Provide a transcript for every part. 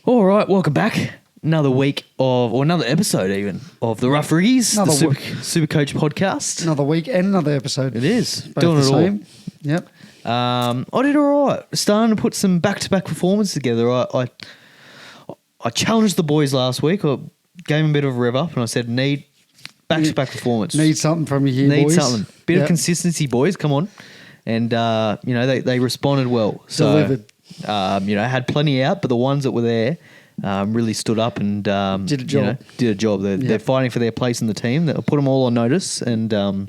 All right, welcome back. Another week or another episode even of the Rough Riggies, the SuperCoach podcast. Another week and another episode. It is. Both Doing the it same. all. Yep. I did all right. Starting to put some back-to-back performances together. I challenged the boys last week. I gave them a bit of a rev up and I said, need back-to-back performance. Need something from you here, boys. boys. Need something. Bit of consistency, boys. Come on. And, they responded well. So, Delivered. Had plenty out, but the ones that were there really stood up and did a job. Did a job. They're fighting for their place in the team. They'll put them all on notice, and a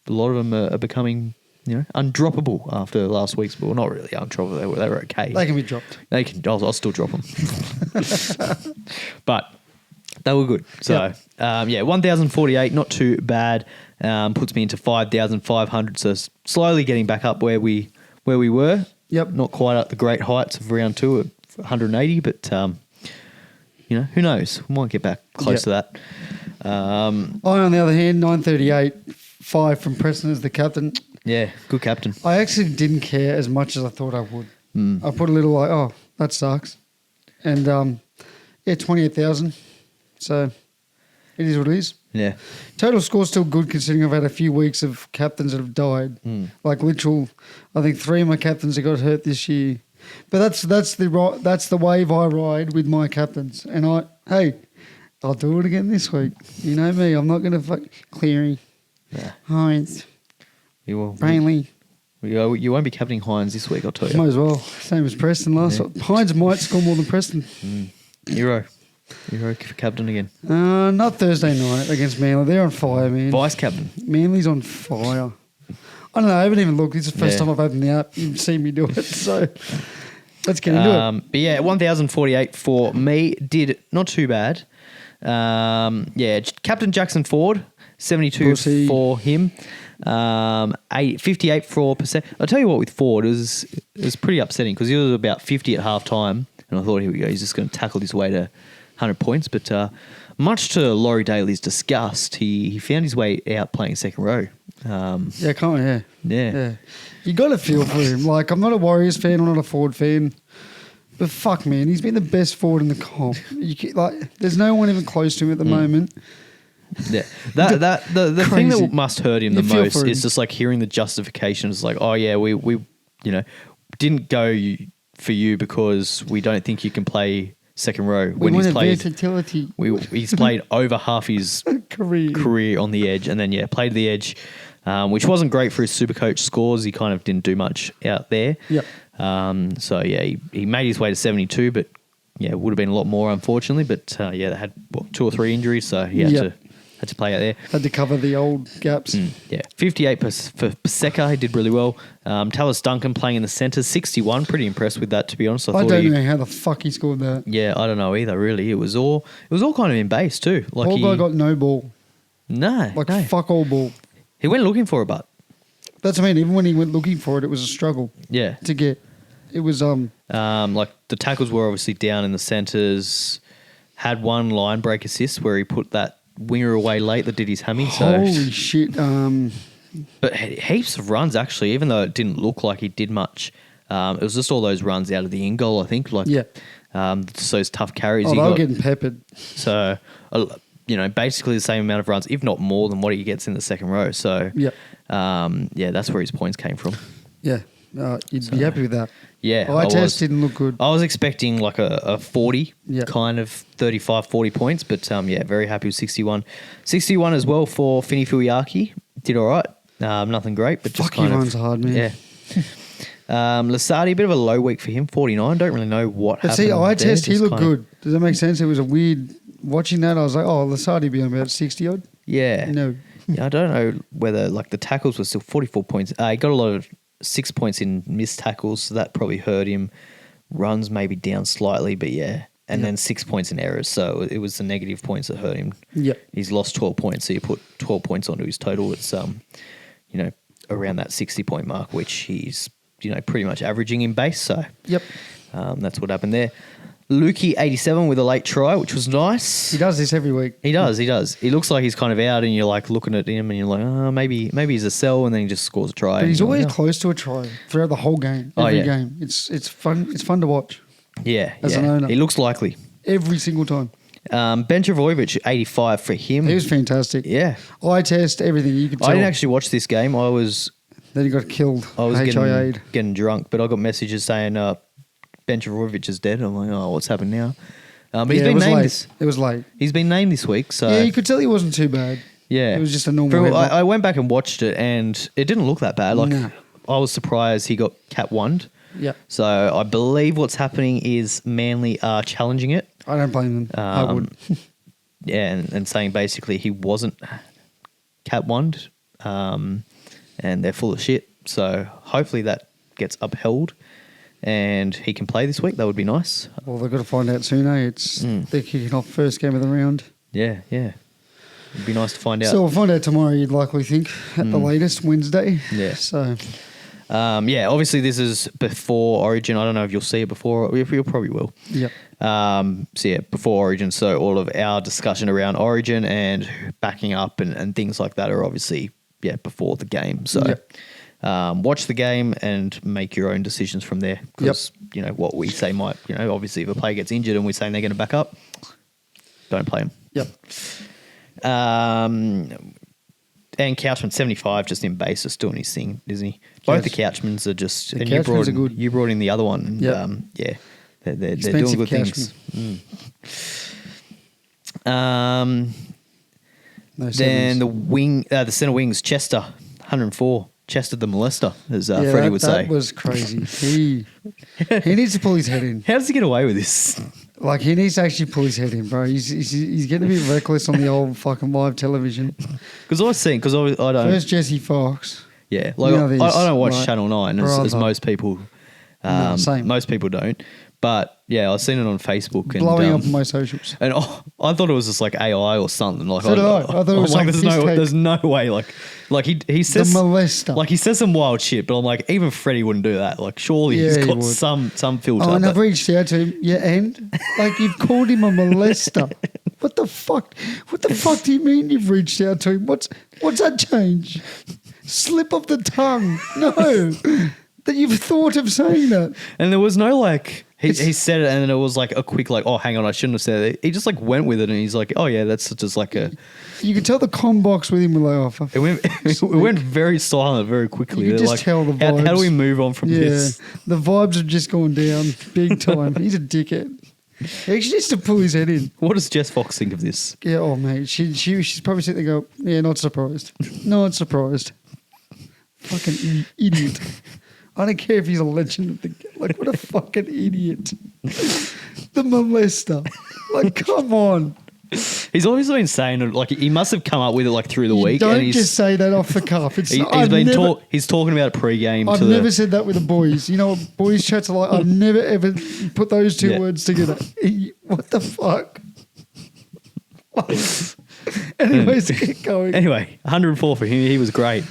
lot of them are becoming undroppable after last week's. Well, not really undroppable. They were okay. They can be dropped. They can. I'll still drop them, but they were good. So 1,048, not too bad. Puts me into 5,500. So slowly getting back up where we were. Yep. Not quite at the great heights of round 2 at 180, but who knows? We might get back close to that. I, on the other hand, 938, 5 from Preston as the captain. Yeah, good captain. I actually didn't care as much as I thought I would. I put a little that sucks. And 28,000. So it is what it is. Yeah. Total score's still good considering I've had a few weeks of captains that have died. Like literal, I think 3 of my captains have got hurt this year. But that's the wave I ride with my captains. And I'll do it again this week. You know me, I'm not going to Cleary, Hines, Brainley. You won't be captaining Hines this week, I'll tell you. Might as well. Same as Preston last week. Hines might score more than Preston. Hero for captain again. Not Thursday night against Manly. They're on fire, man. Vice captain. Manly's on fire. I don't know. I haven't even looked. It's the first time I've opened the app. You've seen me do it. So let's get into it. But yeah, 1,048 for me. Did not too bad. Captain Jackson Ford, 72 Pussy. for him. 58 for percent. I'll tell you what, with Ford, it was pretty upsetting because he was about 50 at half time. And I thought, here we go, he's just going to tackle his way to 100 points. But much to Laurie Daly's disgust, he found his way out playing second row. Yeah. You got to feel for him. Like, I'm not a Warriors fan, I'm not a Ford fan. But fuck, man, he's been the best forward in the comp. There's no one even close to him at the moment. Yeah, the thing that must hurt him the most is just like hearing the justification. It's like, oh yeah, we didn't go for you because we don't think you can play second row when he's played. Versatility. He's played over half his career on the edge, and then played the edge, which wasn't great for his SuperCoach scores. He kind of didn't do much out there. Yep. He made his way to 72, but it would have been a lot more unfortunately. But they had 2 or 3 injuries, so he had to play out there. Had to cover the old gaps. 58 for Paseka. He did really well. Tallis Duncan playing in the centre, 61. Pretty impressed with that, to be honest. I don't know how the fuck he scored that. Yeah, I don't know either. Really, it was all kind of in base too. Like Paul guy got no ball. No, fuck all ball. He went looking for it, but that's what I mean. Even when he went looking for it, it was a struggle. Yeah, to get. It was like the tackles were obviously down in the centres. Had one line break assist where he put that winger away late that did his hammy. Holy shit. But heaps of runs actually, even though it didn't look like he did much. It was just all those runs out of the in goal, I think. Just those tough carries. They were getting peppered. So, basically the same amount of runs, if not more than what he gets in the second row. So, that's where his points came from. Yeah. You'd be happy with that. Yeah. Eye test didn't look good. I was expecting like a 40, kind of 35, 40 points, but very happy with 61. 61 as well for Fini Fuiaki. Did all right. Nothing great, but just kind of. Runs hard, man. Yeah. Lasardi, a bit of a low week for him, 49. Don't really know what happened. See, eye test, he looked good. Does that make sense? It was a weird. Watching that, I was like, Lasardi be on about 60 odd. Yeah. No. Yeah, I don't know whether the tackles were still 44 points. He got a lot of 6 points in missed tackles, so that probably hurt him. Runs maybe down slightly, but and then 6 points in errors, so it was the negative points that hurt him. Yeah, he's lost 12 points, so you put 12 points onto his total. It's around that 60-point mark, which he's pretty much averaging in base. So that's what happened there. Lukey 87 with a late try, which was nice. He does this every week. He does. He looks like he's kind of out, and you're like looking at him, and you're like, oh, maybe he's a sell, and then he just scores a try. But he's always close to a try throughout the whole game, every game. It's fun. It's fun to watch. Yeah, as an owner. He looks likely. Every single time. Ben Travojevic, 85 for him. He was fantastic. Yeah. Eye test, everything. You could tell. I didn't actually watch this game. Then he got killed. I was HIA'd. getting drunk, but I got messages saying Ben Travojevic is dead. I'm like, oh, what's happened now? But he's been named this. It was late. He's been named this week, so Yeah, you could tell he wasn't too bad. yeah, It was just a normal. I went back and watched it, and it didn't look that bad. Like No. I was surprised he got Cat 1'd. Yeah. So I believe what's happening is Manly are challenging it. I don't blame them. I would. Yeah, and saying basically he wasn't Cat 1'd, and they're full of shit. So hopefully that gets upheld, and he can play this week. That would be nice. Well, they've got to find out soon, eh? They're kicking off first game of the round. Yeah. It'd be nice to find out. So we'll find out tomorrow, you'd likely think, at the latest, Wednesday. Yeah. So, obviously this is before Origin. I don't know if you'll see it before. You probably will. yep. Before Origin. So all of our discussion around Origin and backing up and things like that are obviously, before the game. So watch the game and make your own decisions from there. Because, what we say might, obviously if a player gets injured and we're saying they're going to back up, don't play them. Yep. And Couchman 75 just in base is doing his thing, isn't he? Both the Couchmans are just. The and Couchmans are good. You brought in the other one. And, Yep. they're doing good things. No Then the centre wings, Chester 104. Chester the molester, as Freddie would say. That was crazy. He needs to pull his head in. How does he get away with this? Like, he needs to actually pull his head in, bro. He's getting a bit reckless on the old fucking live television. Because I don't. First Jesse Fox. Yeah, like I don't watch Channel 9 as most people. Same. Most people don't. But I've seen it on Facebook and Blowing up on my socials. And I thought it was just like AI or something. Like So did I. I thought it was like, some there's no way. Like he says the molester. Like he says some wild shit, but I'm like, even Freddie wouldn't do that. Like surely he's got some filter. Oh, and I've reached out to him. Yeah, and like you've called him a molester. What the fuck? What the fuck do you mean you've reached out to him? What's that change? Slip of the tongue. No. That you've thought of saying that. And there was no like he said it and then it was like a quick like, oh hang on, I shouldn't have said it. He just like went with it and he's like, oh yeah, that's just like a. You could tell the comm box with him were like, it went very silent very quickly. You could just like, tell the vibes. How do we move on from this? The vibes have just gone down big time. He's a dickhead. He actually needs to pull his head in. What does Jess Fox think of this? Yeah, oh mate, she's probably sitting there go, yeah, not surprised. Not surprised. Fucking idiot. I don't care if he's a legend of the game. Like, what a fucking idiot. The molester. Like, come on. He's always been saying it, like he must have come up with it like through the week. Don't just say that off the cuff. It's he's talking about it pre-game. I've never said that with the boys. You know what boys chats are like? I've never ever put those two words together. What the fuck? Anyways, get going. Anyway, 104 for him. He was great.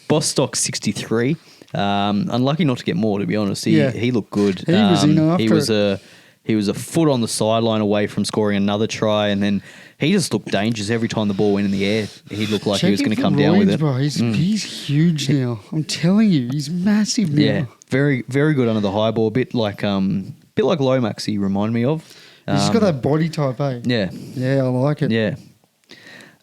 Bostock 63. Unlucky not to get more, to be honest. He looked good. He was in after he was a foot on the sideline away from scoring another try, and then he just looked dangerous every time the ball went in the air. He looked like he was going to come down with it. Bro. He's huge now. I'm telling you, he's massive now. Yeah, very very good under the high ball. A bit like Lomax. He reminded me of. He's just got that body type, eh? Yeah. Yeah, I like it. Yeah.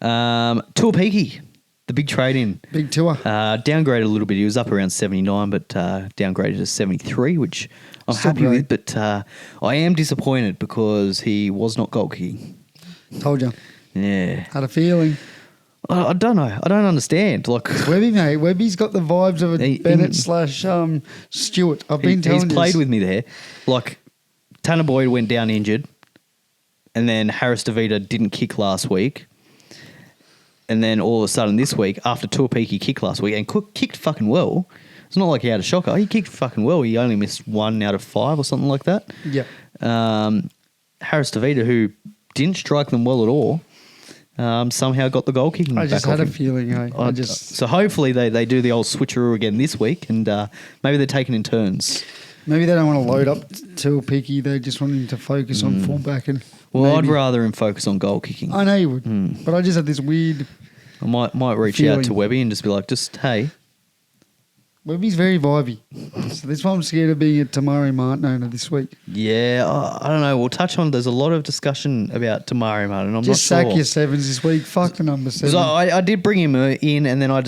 Tuapiki, the big trade in. Big tour. Downgraded a little bit. He was up around 79, but downgraded to 73, which I'm Still happy great. with. But I am disappointed because he was not goal kicking. Told you. Yeah. Had a feeling. I don't know. I don't understand. Like Webby, mate. Webby's got the vibes of a Bennett / Stewart. I've been telling you. He's played with me there. Like Tanner Boyd went down injured, and then Harris DeVita didn't kick last week. And then all of a sudden this week, after Tuapiki kicked last week and kicked fucking well, it's not like he had a shocker. He kicked fucking well. He only missed 1 out of 5 or something like that. Yeah. Harris DeVita, who didn't strike them well at all, somehow got the goal kicking. I just back had off a him. feeling. So hopefully they do the old switcheroo again this week, and maybe they're taking in turns. Maybe they don't want to load up Tuapiki. They just want him to focus on fullback and. Well, I'd rather him focus on goal kicking. I know you would, but I just had this weird. I might reach out to Webby and just be like, hey, Webby's very vibey. So that's why I'm scared of being a Tamari Martin owner this week. Yeah, I don't know. We'll touch on. There's a lot of discussion about Tamari Martin. I'm just not sure. Just sack your sevens this week. Fuck the number 7. I did bring him in, and then I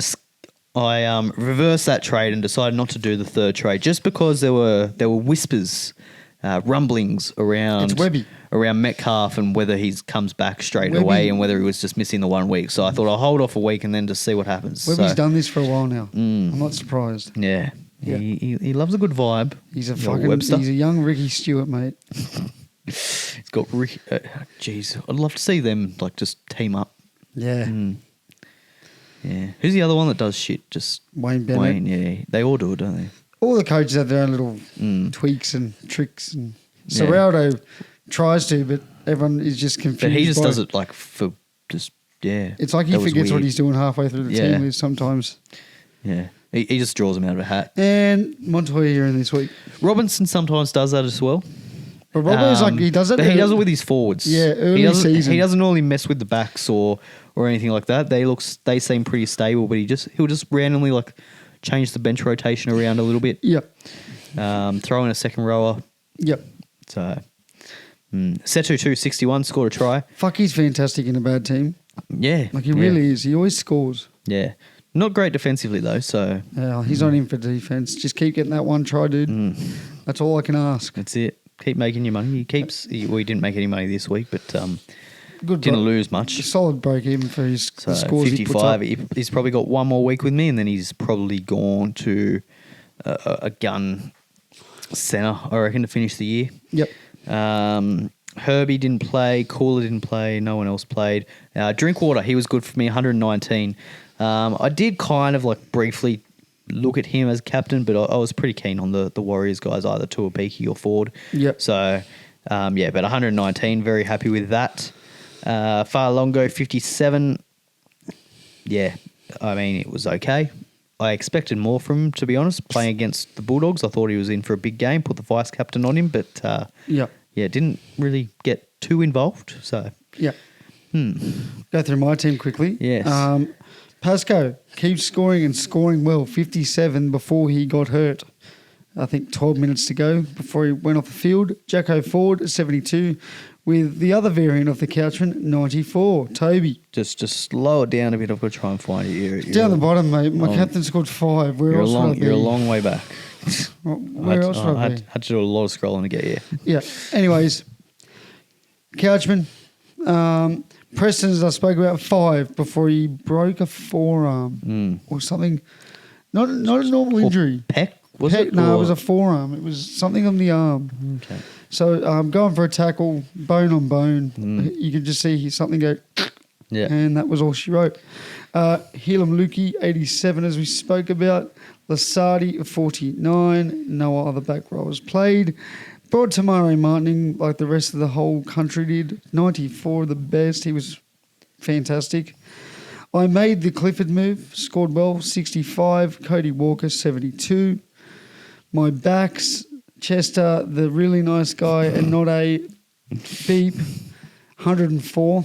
reversed that trade and decided not to do the third trade just because there were whispers, rumblings around. It's Webby. Around Metcalf and whether he comes back straight away and whether he was just missing the 1 week. So I thought I'll hold off a week and then just see what happens. Webby's done this for a while now. I'm not surprised. Yeah. He loves a good vibe. He's a young Ricky Stewart, mate. He's got Ricky. Jeez, I'd love to see them like just team up. Yeah. Yeah. Who's the other one that does shit? Just Wayne Bennett. Wayne, yeah. They all do it, don't they? All the coaches have their own little tweaks and tricks. And Serraldo tries to, but everyone is just confused. But he just does it like for just, yeah. It's like he forgets what he's doing halfway through the team list sometimes. Yeah. He just draws them out of a hat. And Montoya here in this week. Robinson sometimes does that as well. But Robbo's like, he does it. But he does it with his forwards. Yeah, early season. He doesn't normally mess with the backs or anything like that. They seem pretty stable, but he'll just randomly like change the bench rotation around a little bit. Yep. Throw in a second rower. Yep. So, Setu 261 scored a try. Fuck, he's fantastic in a bad team. Yeah. Like he really is. He always scores. Yeah. Not great defensively though, so. Yeah, he's not in for defence. Just keep getting that one try, dude. That's all I can ask. That's it. Keep making your money. He didn't make any money this week, but good didn't lose much. A solid break even for his so scores 55. He's probably got one more week with me, and then he's probably gone to a gun centre, I reckon, to finish the year. Yep. Herbie didn't play. Cooler didn't play. No one else played. Drinkwater, he was good for me, 119. I did kind of like briefly look at him as captain, but I was pretty keen on the Warriors guys, either Tuapiki or Ford. Yep. So, but 119, very happy with that. Farlongo, 57. Yeah, I mean, it was okay. I expected more from him, to be honest. Playing against the Bulldogs, I thought he was in for a big game, put the vice captain on him, but didn't really get too involved. So, Go through my team quickly. Yes. Pascoe keeps scoring and scoring well, 57 before he got hurt. I think 12 minutes to go before he went off the field. Jacko Ford, 72, with the other variant of the Couchman, 94. Toby. Just slow it down a bit. I've got to try and find it. You're down the bottom, mate. My captain scored 5. Where else would I be? You're a long way back. Where else would I be? I had to do a lot of scrolling to get here. Yeah. Anyways, Couchman. Preston, as I spoke about, 5 before he broke a forearm or something. Not a normal injury. Pec? Was it? No, it was a forearm. It was something on the arm. Okay. So going for a tackle, bone on bone. You could just see something go, and that was all she wrote. Helam Lukey, 87, as we spoke about. Lasardi, 49. No other back rowers played. Brought Tamari Martin like the rest of the whole country did. 94, the best. He was fantastic. I made the Clifford move, scored well, 65. Cody Walker, 72. My backs, Chester, the really nice guy, and not a beep, 104.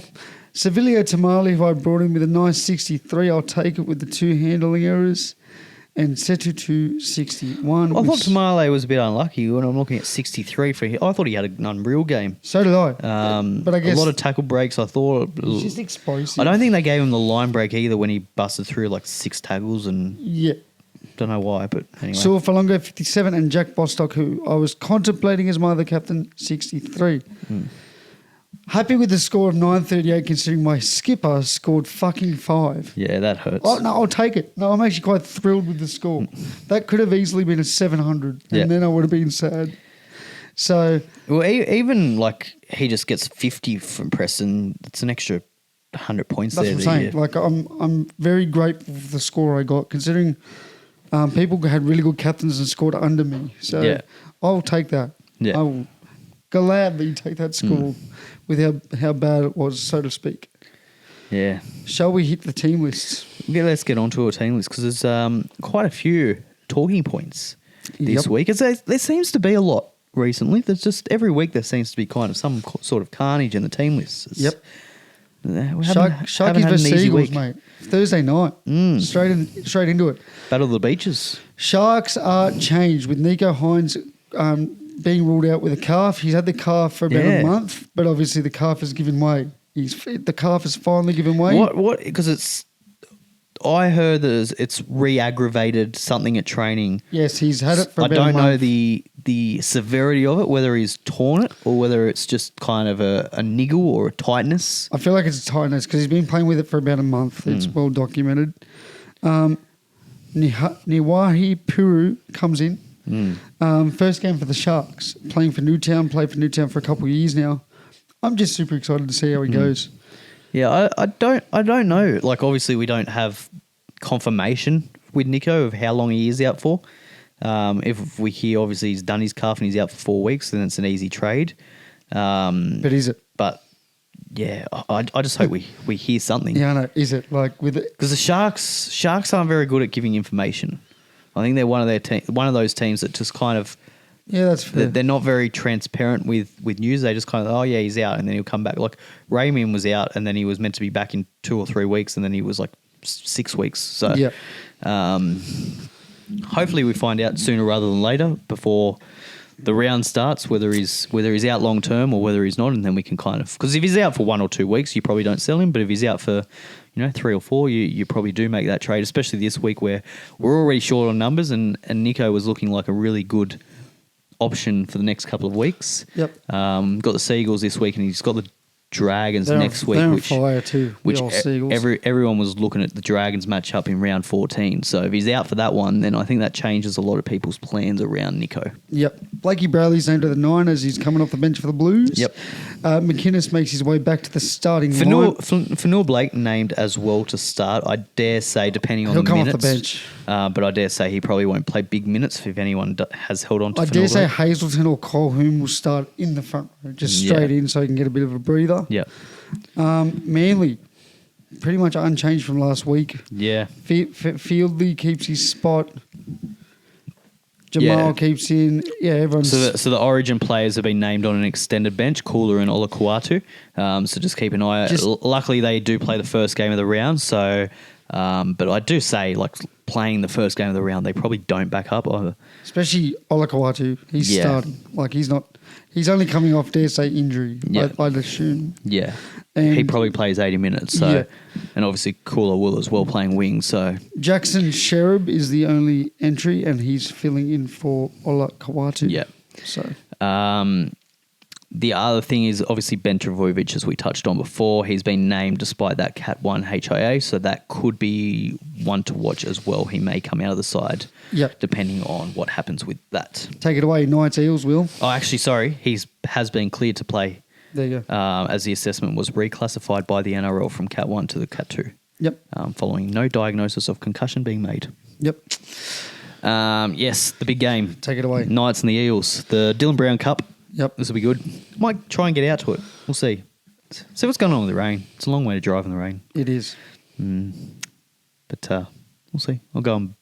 Sevilio Tamale, who I brought in with a nice 63. I'll take it with the 2 handling errors. And Setu to 61. I thought Tamale was a bit unlucky when I'm looking at 63 for him. I thought he had an unreal game. So did I. But I guess a lot of tackle breaks. I thought he's just explosive. I don't think they gave him the line break either when he busted through like 6 tackles and don't know why, but anyway. So Falongo 57 and Jack Bostock, who I was contemplating as my other captain, 63. Happy with the score of 938 considering my skipper scored fucking 5. Yeah, that hurts. Oh, no, I'll take it. No, I'm actually quite thrilled with the score. That could have easily been a 700 and then I would have been sad. So, well, even like he just gets 50 from Preston, it's an extra 100 points that's there. That's what I'm saying. Like I'm very grateful for the score I got considering people had really good captains and scored under me. So I'll take that. Yeah. I will gladly take that score with how bad it was, so to speak. Yeah. Shall we hit the team lists? Yeah, let's get on to a team list because there's quite a few talking points this week. There seems to be a lot recently. There's just every week there seems to be kind of some sort of carnage in the team lists. Sharkies versus Eagles, mate. Thursday night. Straight into it. Battle of the Beaches. Sharks are changed with Nico Hines being ruled out with a calf. He's had the calf for about a month, but obviously the calf has given way. The calf has finally given way. What? Because I heard that it's re-aggravated something at training. Yes, he's had it for about a month. I don't know the severity of it, whether he's torn it or whether it's just kind of a niggle or a tightness. I feel like it's a tightness because he's been playing with it for about a month. It's well documented. Niwahi Puru comes in. First game for the Sharks, playing for Newtown, played for Newtown for a couple of years now. I'm just super excited to see how he goes. Yeah, I don't know. Like, obviously, we don't have confirmation with Nico of how long he is out for. If we hear, obviously, he's done his calf and he's out for 4 weeks, then it's an easy trade. But is it? But yeah, I just hope we hear something. Yeah, I know. Is it like with it? Because the Sharks aren't very good at giving information. I think they're one of those teams that just kind of. Yeah, that's fair. They're not very transparent with news. They just kind of, oh, yeah, he's out, and then he'll come back. Like, Raymond was out, and then he was meant to be back in 2 or 3 weeks, and then he was like 6 weeks. So, hopefully we find out sooner rather than later before the round starts whether he's out long term or whether he's not, and then we can kind of, because if he's out for 1 or 2 weeks, you probably don't sell him. But if he's out for 3 or 4, you probably do make that trade, especially this week where we're already short on numbers, and Nico was looking like a really good option for the next couple of weeks. Yep. Got the Seagulls this week, and he's got the Dragons next week. They're on fire too. Which everyone was looking at the Dragons match up in round 14. So if he's out for that one, then I think that changes a lot of people's plans around Nico. Yep. Blakey Bradley's named to the 9 as he's coming off the bench for the Blues. Yep. McInnes makes his way back to the starting line. Fanua Blake named as well to start. I dare say, depending on the minutes. He'll come off the bench. But I dare say he probably won't play big minutes if anyone has held on to Fanua Blake. I dare say Hazelton or Colholm will start in the front row, just straight in so he can get a bit of a breather. Yeah. Manly, pretty much unchanged from last week. Yeah. Fieldley keeps his spot. Jamal keeps in. Yeah, everyone's... So the Origin players have been named on an extended bench, Cooler and Olakuatu. So just keep an eye out. Luckily, they do play the first game of the round. So, but I do say, like, playing the first game of the round, they probably don't back up either. Especially Olakuatu. He's starting. Like, he's not... He's only coming off, dare say, injury, I'd assume. Yeah. And he probably plays 80 minutes. So, and obviously Cooler will as well, playing wing. So Jackson Sherab is the only entry, and he's filling in for Ola Kawatu. Yeah. So the other thing is obviously Ben Travojevic, as we touched on before. He's been named despite that Cat 1 HIA, so that could be one to watch as well. He may come out of the side, depending on what happens with that. Take it away, Knights Eels, Will. Oh, actually, sorry. Has been cleared to play. There you go. As the assessment was reclassified by the NRL from Cat 1 to the Cat 2. Yep. Following no diagnosis of concussion being made. Yep. Yes, the big game. Take it away. Knights and the Eels. The Dylan Brown Cup. Yep. This will be good. Might try and get out to it. We'll see. See what's going on with the rain. It's a long way to drive in the rain. It is. But we'll see. I'll go on.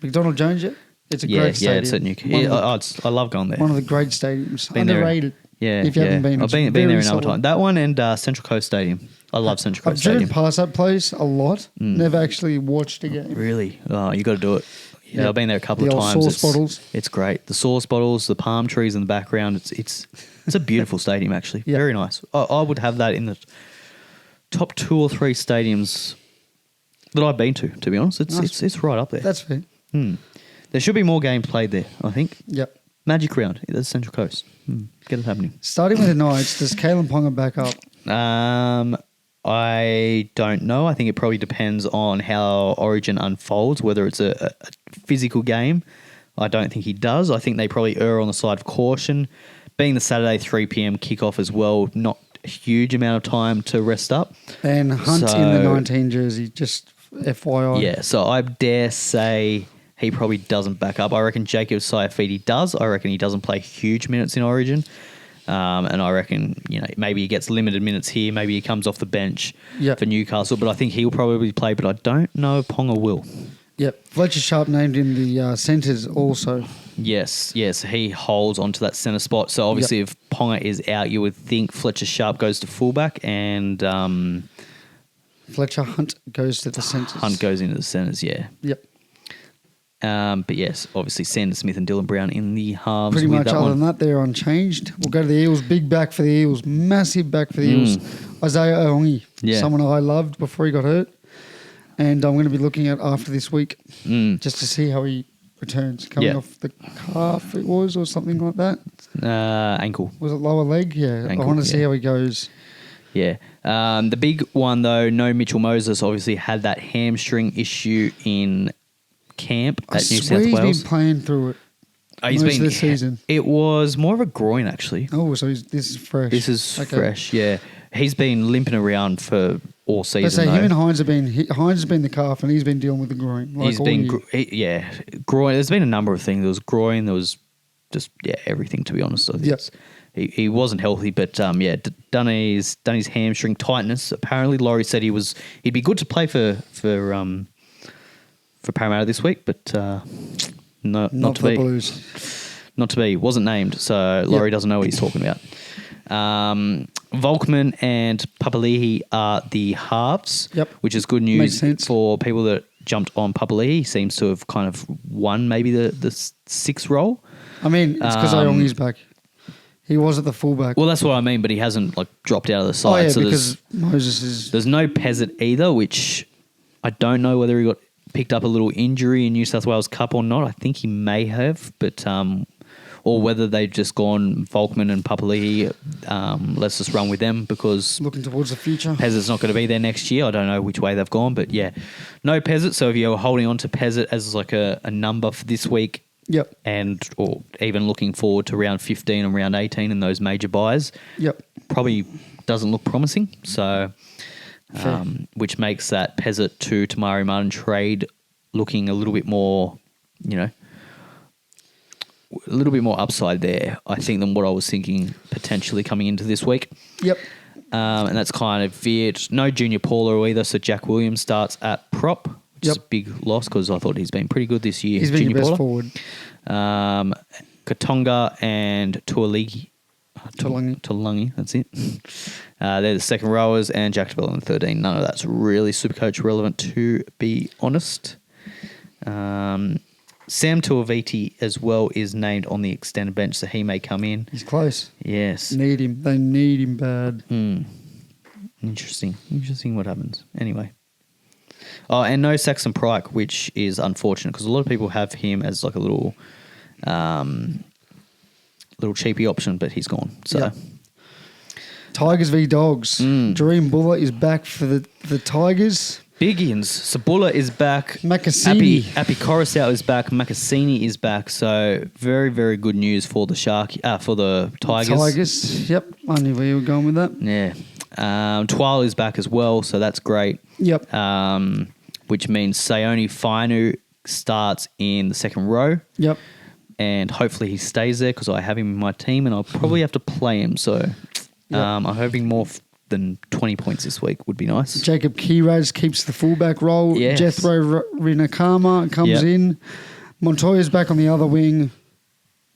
McDonald Jones yet? It's a great stadium. Yeah, it's at Newcastle. I love going there. One of the great stadiums. Been underrated. There, if you haven't been. I've been there another time. That one and Central Coast Stadium. I love Central Coast Stadium. I've driven past that place a lot. Never actually watched a game. Really? Oh, you got to do it. Yeah, I've been there a couple of times. Sauce bottles. It's great. The sauce bottles, the palm trees in the background. It's a beautiful stadium, actually. Yeah. Very nice. I would have that in the top 2 or 3 stadiums that I've been to be honest. It's right up there. That's fair. There should be more games played there, I think. Yep. Magic Round. That's Central Coast. Get it happening. Starting with the Knights, does Kalen Ponga back up? I don't know. I think it probably depends on how Origin unfolds, whether it's a physical game. I don't think he does. I think they probably err on the side of caution. Being the Saturday 3 p.m. kickoff as well, not a huge amount of time to rest up. And Hunt in the 19 jersey, just FYI. Yeah, so I dare say he probably doesn't back up. I reckon Jacob Saifidi does. I reckon he doesn't play huge minutes in Origin. And I reckon, maybe he gets limited minutes here. Maybe he comes off the bench for Newcastle. But I think he'll probably play. But I don't know if Ponga will. Yep. Fletcher Sharp named in the centres also. Yes. He holds onto that centre spot. So obviously if Ponga is out, you would think Fletcher Sharp goes to fullback and Fletcher Hunt goes to the centres. Hunt goes into the centres, yeah. Yep. But yes, obviously Sanders Smith and Dylan Brown in the halves. Pretty with much that other one. than that, they're unchanged. We'll go to the Eels. Big back for the Eels. Massive back for the Eels. Isaiah Oongi, someone I loved before he got hurt. And I'm going to be looking at after this week just to see how he returns. Coming off the calf it was or something like that. Ankle. Was it lower leg? Yeah. Ankle, I want to see how he goes. Yeah. The big one, though, no Mitchell Moses obviously had that hamstring issue in camp at New South Wales. He's been playing through it most of the season. It was more of a groin, actually. Oh, so this is fresh. This is fresh, yeah. He's been limping around for all season, him and Hines have been... Hines has been the calf and he's been dealing with the groin. He's been... groin. There's been a number of things. There was groin. There was just, everything, to be honest. So he wasn't healthy, but, done his hamstring tightness. Apparently, Laurie said he'd be good to play for Parramatta this week, but not to be. Blues. Not to be. Wasn't named, so Laurie doesn't know what he's talking about. Volkman and Papali'i are the halves, which is good news for people that jumped on Papali'i. He seems to have kind of won maybe the sixth role. I mean, it's because Iongi's back. He was at the fullback. Well, that's what I mean, but he hasn't dropped out of the side. Oh, yeah, so because Moses is... There's no Pezzett either, which I don't know whether he got picked up a little injury in New South Wales Cup or not. I think he may have, but or whether they've just gone Volkman and Papali'i, let's just run with them because looking towards the future. Pezzett's not going to be there next year. I don't know which way they've gone, but no Pezzett. So if you're holding on to Pezzett as like a number for this week, or even looking forward to round 15 and round 18 in those major buys, probably doesn't look promising. So. Which makes that Pezzett to Tamari Martin trade looking a little bit more, a little bit more upside there, I think, than what I was thinking potentially coming into this week. And that's kind of it. No Junior Paulo either, so Jack Williams starts at prop, which is a big loss because I thought he's been pretty good this year. He's been your best forward. Katonga and Tuolangi, that's it. They're the second rowers, and Jack Devell in 13. None of that's really Supercoach relevant, to be honest. Sam Tuaviti as well is named on the extended bench, so he may come in. He's close. Yes. Need him. They need him bad. Interesting what happens. Anyway. Oh, and no Saxon Pryke, which is unfortunate because a lot of people have him as like a little cheapy option, but he's gone. So, Tigers v Dogs. Dream Buller is back for the Tigers. Biggins. Sabula is back. Makasini. Api Coruscant is back. Makasini is back. So very, very good news for the for the Tigers. Yep. I knew where you were going with that. Yeah. Twal is back as well, so that's great. Yep. Which means Sayoni Fainu starts in the second row. Yep. And hopefully he stays there because I have him in my team and I'll probably have to play him. So I'm hoping more than 20 points this week would be nice. Jacob Kiraz keeps the fullback role. Yes. Jethro Rinakama comes in. Montoya's back on the other wing.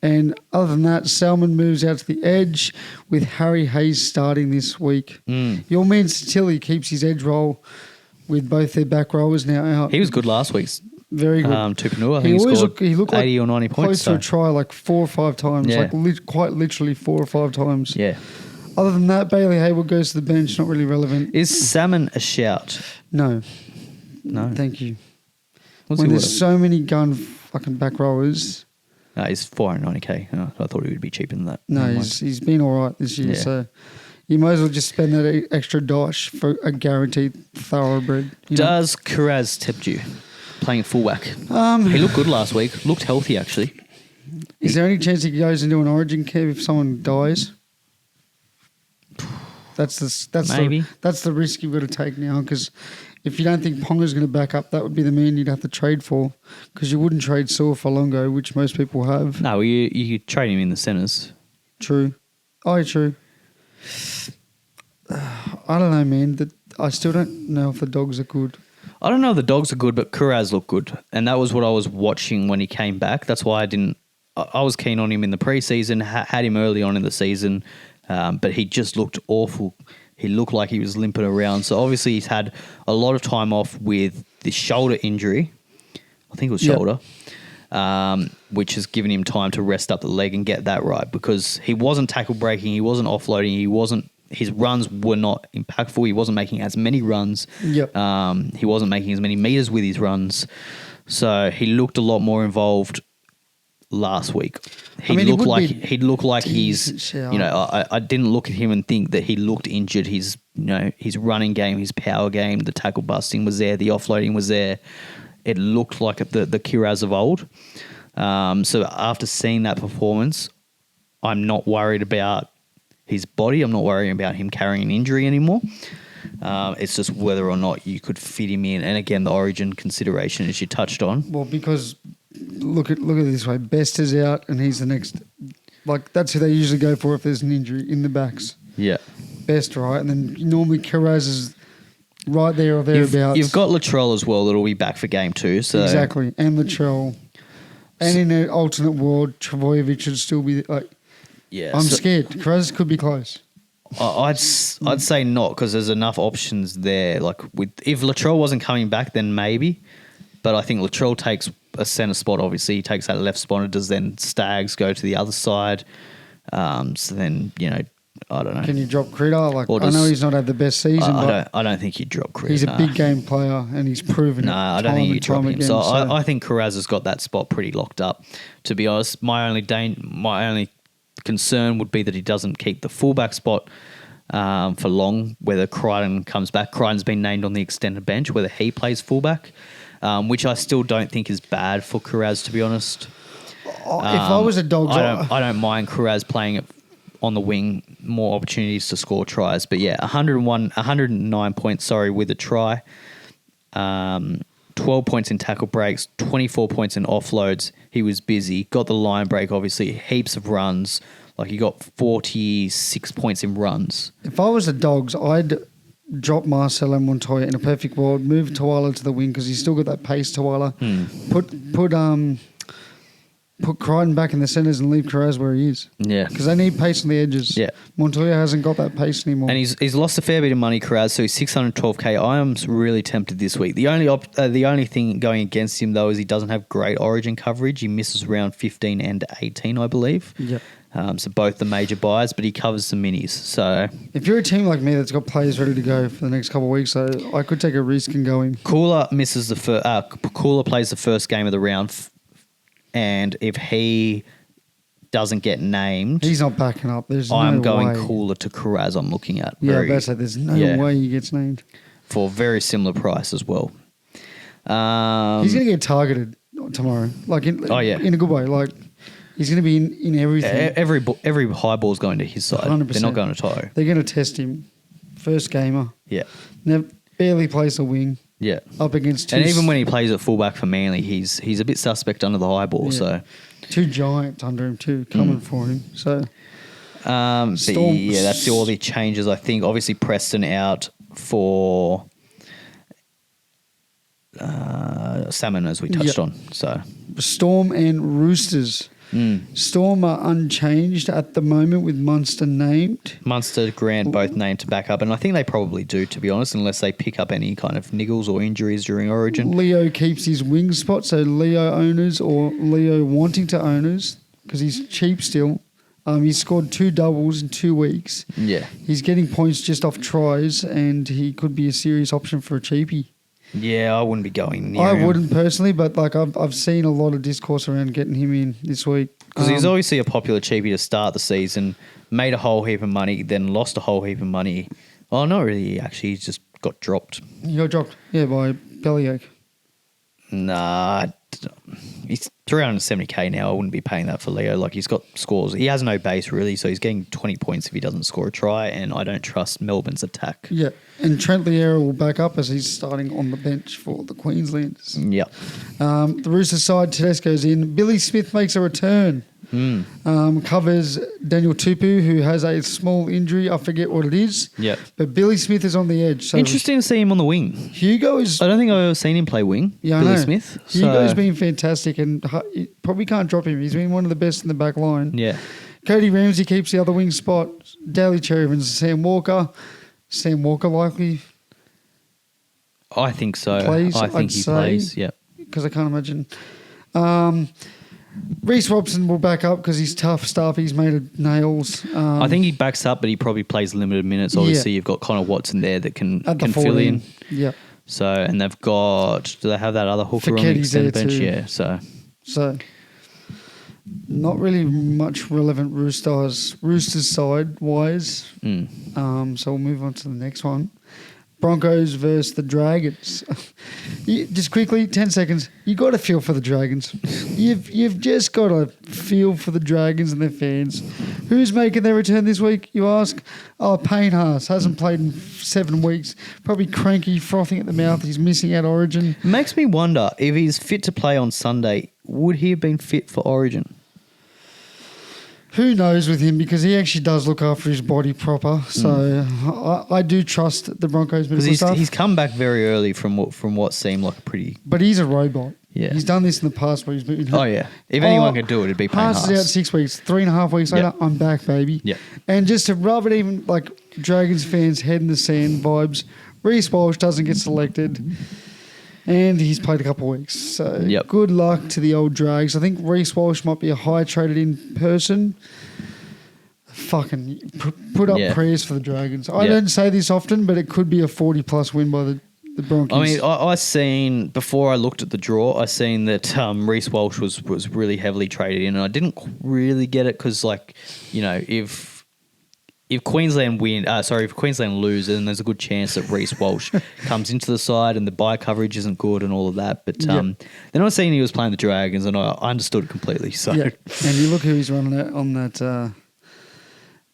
And other than that, Salmon moves out to the edge with Harry Hayes starting this week. Your man Tilly keeps his edge role with both their back rowers now out. He was good last week. Very good. Tupanua, I think he looked 80 or 90 points. Close to a try like 4 or 5 times. Quite literally 4 or 5 times. Yeah. Other than that, Bailey Hayward goes to the bench. Not really relevant. Is Salmon a shout? No. Thank you. When there's so many gun fucking back rowers. No, he's 490k. I thought he would be cheaper than that. No, he's been all right this year. So you might as well just spend that extra dosh for a guaranteed thoroughbred. Does Kiraz tempt you? Playing fullback. He looked good last week. Looked healthy, actually. Is there any chance he goes into an origin camp if someone dies? That's the risk you've got to take now, because if you don't think Ponga's going to back up, that would be the man you'd have to trade for, because you wouldn't trade Saw for Longo, which most people have. No, you could trade him in the centres. True. True. I don't know, man. I still don't know if the Dogs are good. I don't know if the Dogs are good, but Kiraz looked good. And that was what I was watching when he came back. That's why I was keen on him in the preseason, had him early on in the season, but he just looked awful. He looked like he was limping around. So obviously he's had a lot of time off with the shoulder injury. I think it was shoulder, which has given him time to rest up the leg and get that right, because he wasn't tackle breaking, he wasn't offloading, his runs were not impactful. He wasn't making as many runs. Yep. He wasn't making as many meters with his runs. So he looked a lot more involved last week. He looked like he's, I didn't look at him and think that he looked injured. His running game, his power game, the tackle busting was there, the offloading was there. It looked like the Kiraz of old. So after seeing that performance, I'm not worried about his body. I'm not worrying about him carrying an injury anymore. It's just whether or not you could fit him in. And again, the origin consideration, as you touched on. Well, because look at it this way. Best is out and he's the next. Like, that's who they usually go for if there's an injury in the backs. Yeah. Best, right? And then normally Kiraz is right there or thereabouts. You've got Latrell as well that'll be back for game 2. So. Exactly. And Latrell. And in an alternate world, Travojevic should still be like. Yeah. I'm scared. Kiraz could be close. I'd say not, because there's enough options there. Like, if Latrell wasn't coming back, then maybe. But I think Latrell takes a centre spot. Obviously, he takes that left spot. Does then Staggs go to the other side? So then I don't know. Can you drop Critter? I know he's not had the best season. I don't think you drop Critter. He's a big game player and he's proven it. No, I don't think you drop him. Again, so I think Kiraz has got that spot pretty locked up. To be honest, my only concern would be that he doesn't keep the fullback spot for long, whether Crichton comes back. Crichton's been named on the extended bench, whether he plays fullback, which I still don't think is bad for Kiraz, to be honest. If I was a Dogs... I don't mind Kiraz playing it on the wing, more opportunities to score tries. But yeah, 109 points, with a try. 12 points in tackle breaks, 24 points in offloads. He was busy. Got the line break, obviously. Heaps of runs. Like, he got 46 points in runs. If I was the Dogs, I'd drop Marcelo Montoya in a perfect world, move Tuala to the wing because he's still got that pace, Tuala. Put Crichton back in the centres and leave Kiraz where he is. Yeah. Because they need pace on the edges. Yeah. Montoya hasn't got that pace anymore. And he's lost a fair bit of money, Kiraz, so he's 612K. I am really tempted this week. The only thing going against him, though, is he doesn't have great origin coverage. He misses around 15 and 18, I believe. Yeah. So both the major buys, but he covers some minis. So if you're a team like me that's got players ready to go for the next couple of weeks, so I could take a risk and go in. Cooler plays the first game of the round. And if he doesn't get named... He's not backing up. I'm going way. Cooler to Kiraz I'm looking at. There's no way he gets named. For a very similar price as well. He's going to get targeted tomorrow. In a good way. Like, he's going to be in everything. Every high ball's going to his side. 100%. They're not going to Tyro. They're going to test him. First gamer. Yeah. Barely plays the wing. Yeah. Up against two... And even when he plays at fullback for Manly, he's a bit suspect under the high ball. Yeah. So 2 giants under him too, coming for him. So... that's all the changes, I think. Obviously, Preston out for Salmon, as we touched on. So Storm and Roosters. Storm are unchanged at the moment with Munster named. Munster, Grant both named to back up, and I think they probably do, to be honest, unless they pick up any kind of niggles or injuries during Origin. Leo keeps his wing spot, so Leo owners or Leo wanting to owners, because he's cheap still. He's scored 2 doubles in 2 weeks. Yeah. He's getting points just off tries, and he could be a serious option for a cheapie. Yeah, I wouldn't be going near him. I wouldn't personally, but I've seen a lot of discourse around getting him in this week. Because he's obviously a popular cheapie to start the season, made a whole heap of money, then lost a whole heap of money. Oh, not really, actually. He just got dropped. He got dropped, by bellyache. Nah, he's 370k now. I wouldn't be paying that for Leo. Like, he's got scores. He has no base, really, so he's getting 20 points if he doesn't score a try, and I don't trust Melbourne's attack. Yeah, and Trent Liera will back up as he's starting on the bench for the Queenslanders. Yeah. The Roosters side, Tedesco's in. Billy Smith makes a return. Covers Daniel Tupu, who has a small injury. I forget what it is. Yeah. But Billy Smith is on the edge. So interesting to see him on the wing. Hugo is... I don't think I've ever seen him play wing. Yeah, Billy I know. Smith. Hugo's been fantastic and you probably can't drop him. He's been one of the best in the back line. Yeah. Cody Ramsey keeps the other wing spot. Daly Cherry and Sam Walker. Sam Walker likely I think so. plays. I think he plays. Yeah. Because I can't imagine. Reece Robson will back up because he's tough stuff. He's made of nails. I think he backs up, but he probably plays limited minutes. Obviously, you've got Connor Watson there that can fill in. Yeah. So, and they've got, do they have that other hooker on the extended bench? Too. Yeah, So, not really much relevant Roosters side-wise. So we'll move on to the next one. Broncos versus the Dragons. Just quickly, 10 seconds. You got to feel for the Dragons. You've just got to feel for the Dragons and their fans. Who's making their return this week, you ask? Oh, Payne Haas. Hasn't played in 7 weeks. Probably cranky, frothing at the mouth. He's missing out Origin. Makes me wonder, if he's fit to play on Sunday, would he have been fit for Origin? Who knows with him, because he actually does look after his body proper. So I do trust the Broncos medical staff. He's come back very early from what seemed like a pretty... But he's a robot. Yeah. He's done this in the past where he's been... Oh, yeah. If anyone could do it, it'd be Payne Haas. Haas is out 6 weeks. 3.5 weeks later, I'm back, baby. Yeah. And just to rub it even, like Dragons fans, head in the sand vibes, Reece Walsh doesn't get selected. And he's played a couple of weeks. So good luck to the old Drags. I think Reece Walsh might be a high traded in person. Fucking put up prayers for the Dragons. I don't say this often, but it could be a 40-plus win by the Broncos. I mean, I seen, before I looked at the draw, I seen that Reece Walsh was really heavily traded in, and I didn't really get it because, like, you know, if Queensland if Queensland lose, then there's a good chance that Reece Walsh comes into the side and the bye coverage isn't good and all of that. But then I was seeing he was playing the Dragons, and I understood it completely. So and you look who he's running at on that,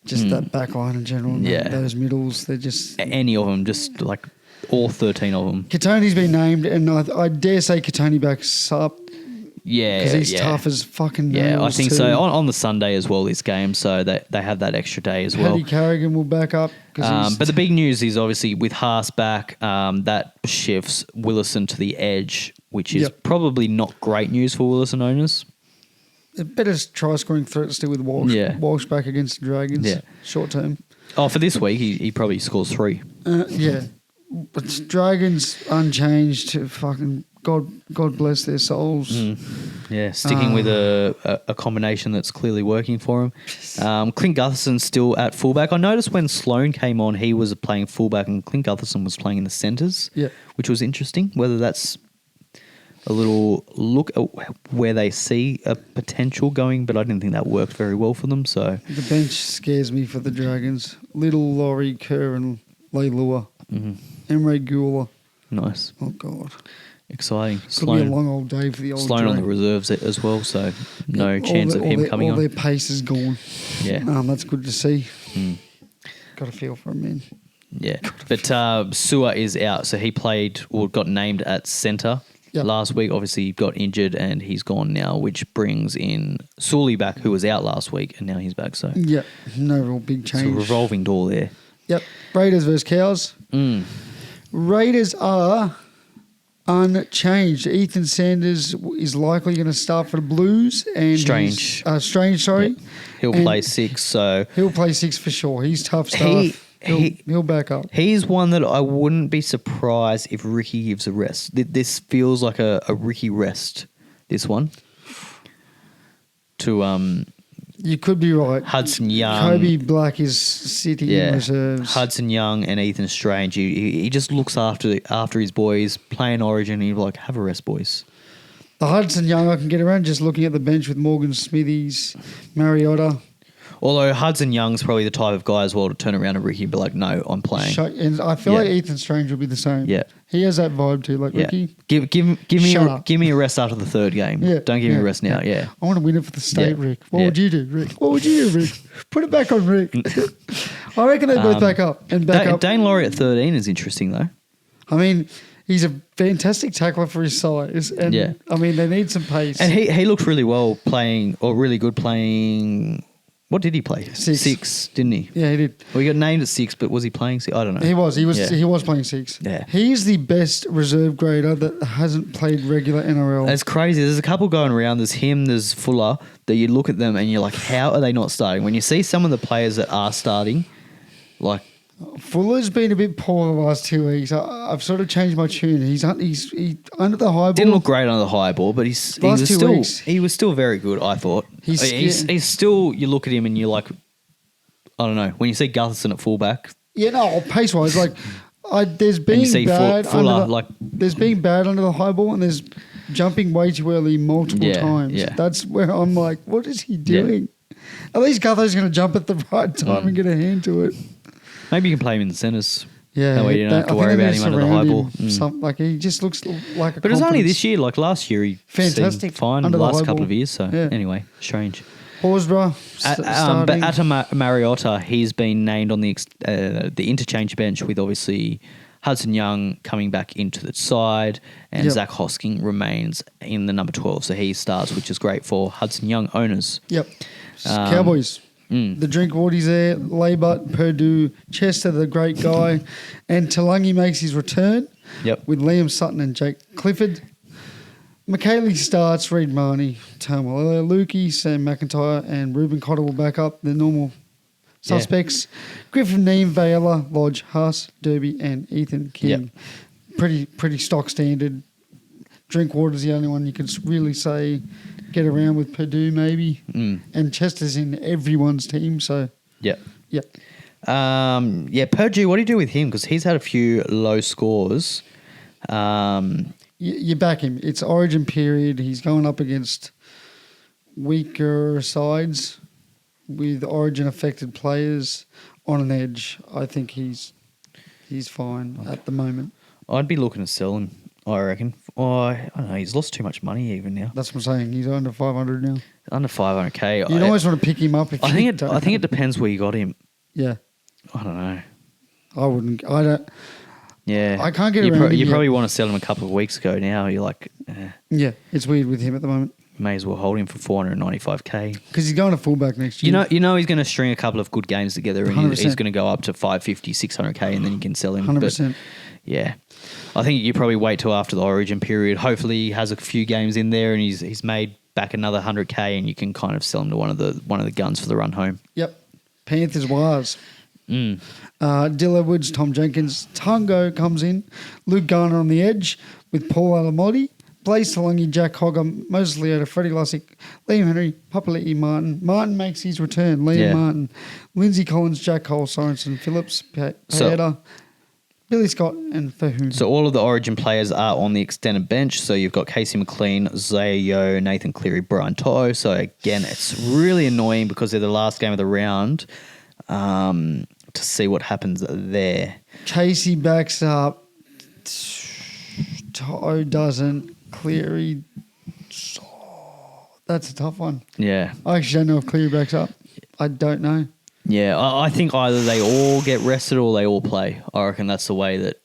just that back line in general. And those middles, they're just any of them, just like all 13 of them. Katoni's been named, and I dare say Katoni backs up. Yeah, because he's tough as fucking nails. Yeah, I think too. so. On the Sunday as well, this game, so they have that extra day as well. Paddy Carrigan will back up. But the big news is obviously with Haas back, that shifts Willison to the edge, which is probably not great news for Willison owners. A better try scoring threat still with Walsh. Walsh back against the Dragons. Yeah, short term. Oh, for this week, he probably scores 3. But Dragons unchanged. Fucking God bless their souls. Yeah, sticking with a combination that's clearly working for him. Clint Gutherson's still at fullback. I noticed when Sloan came on, he was playing fullback and Clint Gutherson was playing in the centres, which was interesting. Whether that's a little look at where they see a potential going, but I didn't think that worked very well for them. So the bench scares me for the Dragons. Little Laurie Kerr and Leilua. Emre Gula. Nice. Oh, God. Exciting. Could be a long old day for the old Sloan on the reserves as well, so no chance of him coming on. All their pace is gone. Yeah. That's good to see. Got a feel for him, man. Yeah. But Sewer is out, so he played or got named at centre last week. Obviously, he got injured and he's gone now, which brings in Sully back, who was out last week, and now he's back. So no real big change. It's a revolving door there. Yep. Raiders versus Cows. Raiders are unchanged. Ethan Sanders is likely going to start for the Blues. And Strange, sorry. Yep. He'll play 6, so... He'll play 6 for sure. He's tough stuff. He'll back up. He's one that I wouldn't be surprised if Ricky gives a rest. This feels like a Ricky rest, this one. To... You could be right. Hudson Young. Kobe Black is sitting in reserves. Hudson Young and Ethan Strange. He just looks after his boys, playing Origin. He's like, have a rest, boys. The Hudson Young, I can get around just looking at the bench with Morgan Smithies, Mariota. Although Hudson Young's probably the type of guy as well to turn around to Ricky and be like, no, I'm playing. And I feel like Ethan Strange will be the same. Yeah. He has that vibe too, like Ricky. Give me a rest after the 3rd game. Yeah. Don't give me a rest now. Yeah. I want to win it for the state, Rick. What would you do, Rick? What would you do, Rick? Put it back on Rick. I reckon they both back up and back up. Dane Laurie at 13 is interesting though. I mean, he's a fantastic tackler for his size. And I mean, they need some pace. And he looked really really good playing. What did he play? 6, didn't he? Yeah, he did. Well, he got named at 6, but was he playing 6? I don't know. He was playing 6. Yeah. He's the best reserve grader that hasn't played regular NRL. That's crazy. There's a couple going around. There's him, there's Fuller, that you look at them and you're like, how are they not starting? When you see some of the players that are starting, like Fuller's been a bit poor the last 2 weeks. I've sort of changed my tune. He's under the high ball. Didn't look great under the high ball, but he was still very good, I thought. He's still, you look at him and you're like, I don't know, when you see Gutherson at fullback. Yeah, no, pace-wise, like, there's being bad there's being bad under the high ball and there's jumping way too early multiple times. Yeah. That's where I'm like, what is he doing? Yeah. At least Guthers going to jump at the right time and get a hand to it. Maybe you can play him in the centres. Yeah. That way you don't have to worry about him under the high ball. Like he just looks like a But it's only this year. Like last year, he fantastic seemed fine under the last couple of years. So anyway, strange. Horsburgh but Atta Mariota, he's been named on the interchange bench with obviously Hudson Young coming back into the side and Zach Hosking remains in the number 12. So he starts, which is great for Hudson Young owners. Yep. Cowboys. The Drinkwater's there, Laybut, Purdue, Chester, the great guy, and Talangi makes his return with Liam Sutton and Jake Clifford. McKaylee starts, Reid Marnie, Tamalolo, Lukey, Sam McIntyre, and Ruben Cotter will back up the normal suspects. Griffin, Neem, Vayala, Lodge, Haas, Derby, and Ethan King. Pretty stock standard. Drinkwater's the only one you could really say get around with Purdue maybe. And Chester's in everyone's team, so... Purdue, what do you do with him? Because he's had a few low scores. You back him. It's origin period. He's going up against weaker sides with origin-affected players on an edge. I think he's fine at the moment. I'd be looking to sell him, I reckon. I don't know. He's lost too much money even now. That's what I'm saying. He's under 500 now. Under 500K. You'd always want to pick him up. I think it depends where you got him. Yeah. I don't know. I wouldn't. I don't. Yeah. I can't get around him. You probably want to sell him a couple of weeks ago now. You're like... Yeah, it's weird with him at the moment. May as well hold him for 495K. Because he's going to fullback next year. You know he's going to string a couple of good games together and he's going to go up to 550, 600K and then you can sell him. 100%. But, yeah. I think you probably wait till after the origin period. Hopefully he has a few games in there and he's made back another 100K and you can kind of sell him to one of the guns for the run home. Yep. Panthers Wires. Dill Edwards, Tom Jenkins, Tango comes in, Luke Garner on the edge with Paul Alamotti, Blaze Talangi, Jack Hogger, Moses Leota, Freddie Lussick, Liam Henry, Papali'i Martin. Martin makes his return, Liam Martin, Lindsay Collins, Jack Cole, Sorensen, Phillips, Paeta, Billy Scott and Fahoon. So all of the origin players are on the extended bench. So you've got Casey McLean, Zaya Yo, Nathan Cleary, Brian To'o. So again, it's really annoying because they're the last game of the round. To see what happens there. Casey backs up. To'o doesn't. Cleary. That's a tough one. Yeah. I actually don't know if Cleary backs up. I don't know. Yeah, I think either they all get rested or they all play. I reckon that's the way that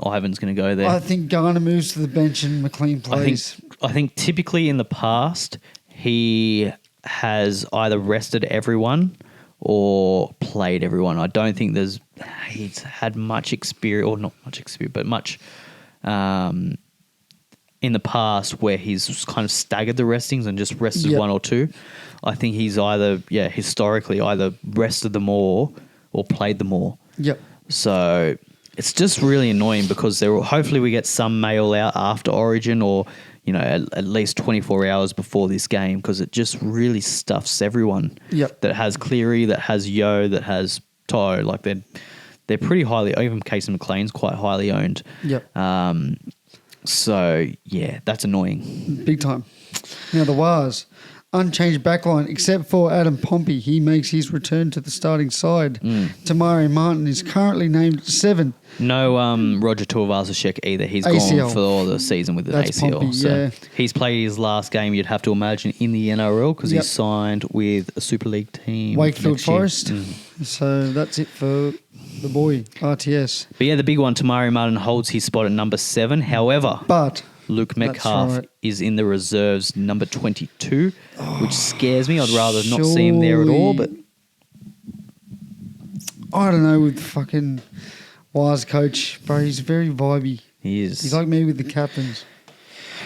Ivan's going to go there. I think Garner moves to the bench and McLean plays. I think typically in the past he has either rested everyone or played everyone. I don't think he's had much experience, or not much experience, but much in the past where he's kind of staggered the restings and just rested one or two. I think he's historically either rested them all or played them all. Yep. So it's just really annoying because hopefully we get some mail out after Origin or at least 24 hours before this game because it just really stuffs everyone. Yep. That has Cleary, that has Yo, that has To'o. Like they're pretty highly, even Casey McLean's quite highly owned. Yep. So yeah, that's annoying. Big time. Now the Wars. Unchanged backline except for Adam Pompey. He makes his return to the starting side. Tamari Martin is currently named 7. No Roger Tuivasa-Sheck either. He's ACL. gone for the season with an ACL. Pompey, so he's played his last game, you'd have to imagine, in the NRL because he's signed with a Super League team. Wakefield Forest. So that's it for the boy, RTS. But yeah, the big one, Tamari Martin holds his spot at number 7. However... Luke Metcalf is in the reserves, number 22, which scares me. I'd rather not see him there at all. But I don't know with fucking Wise coach, bro. He's very vibey. He is. He's like me with the captains.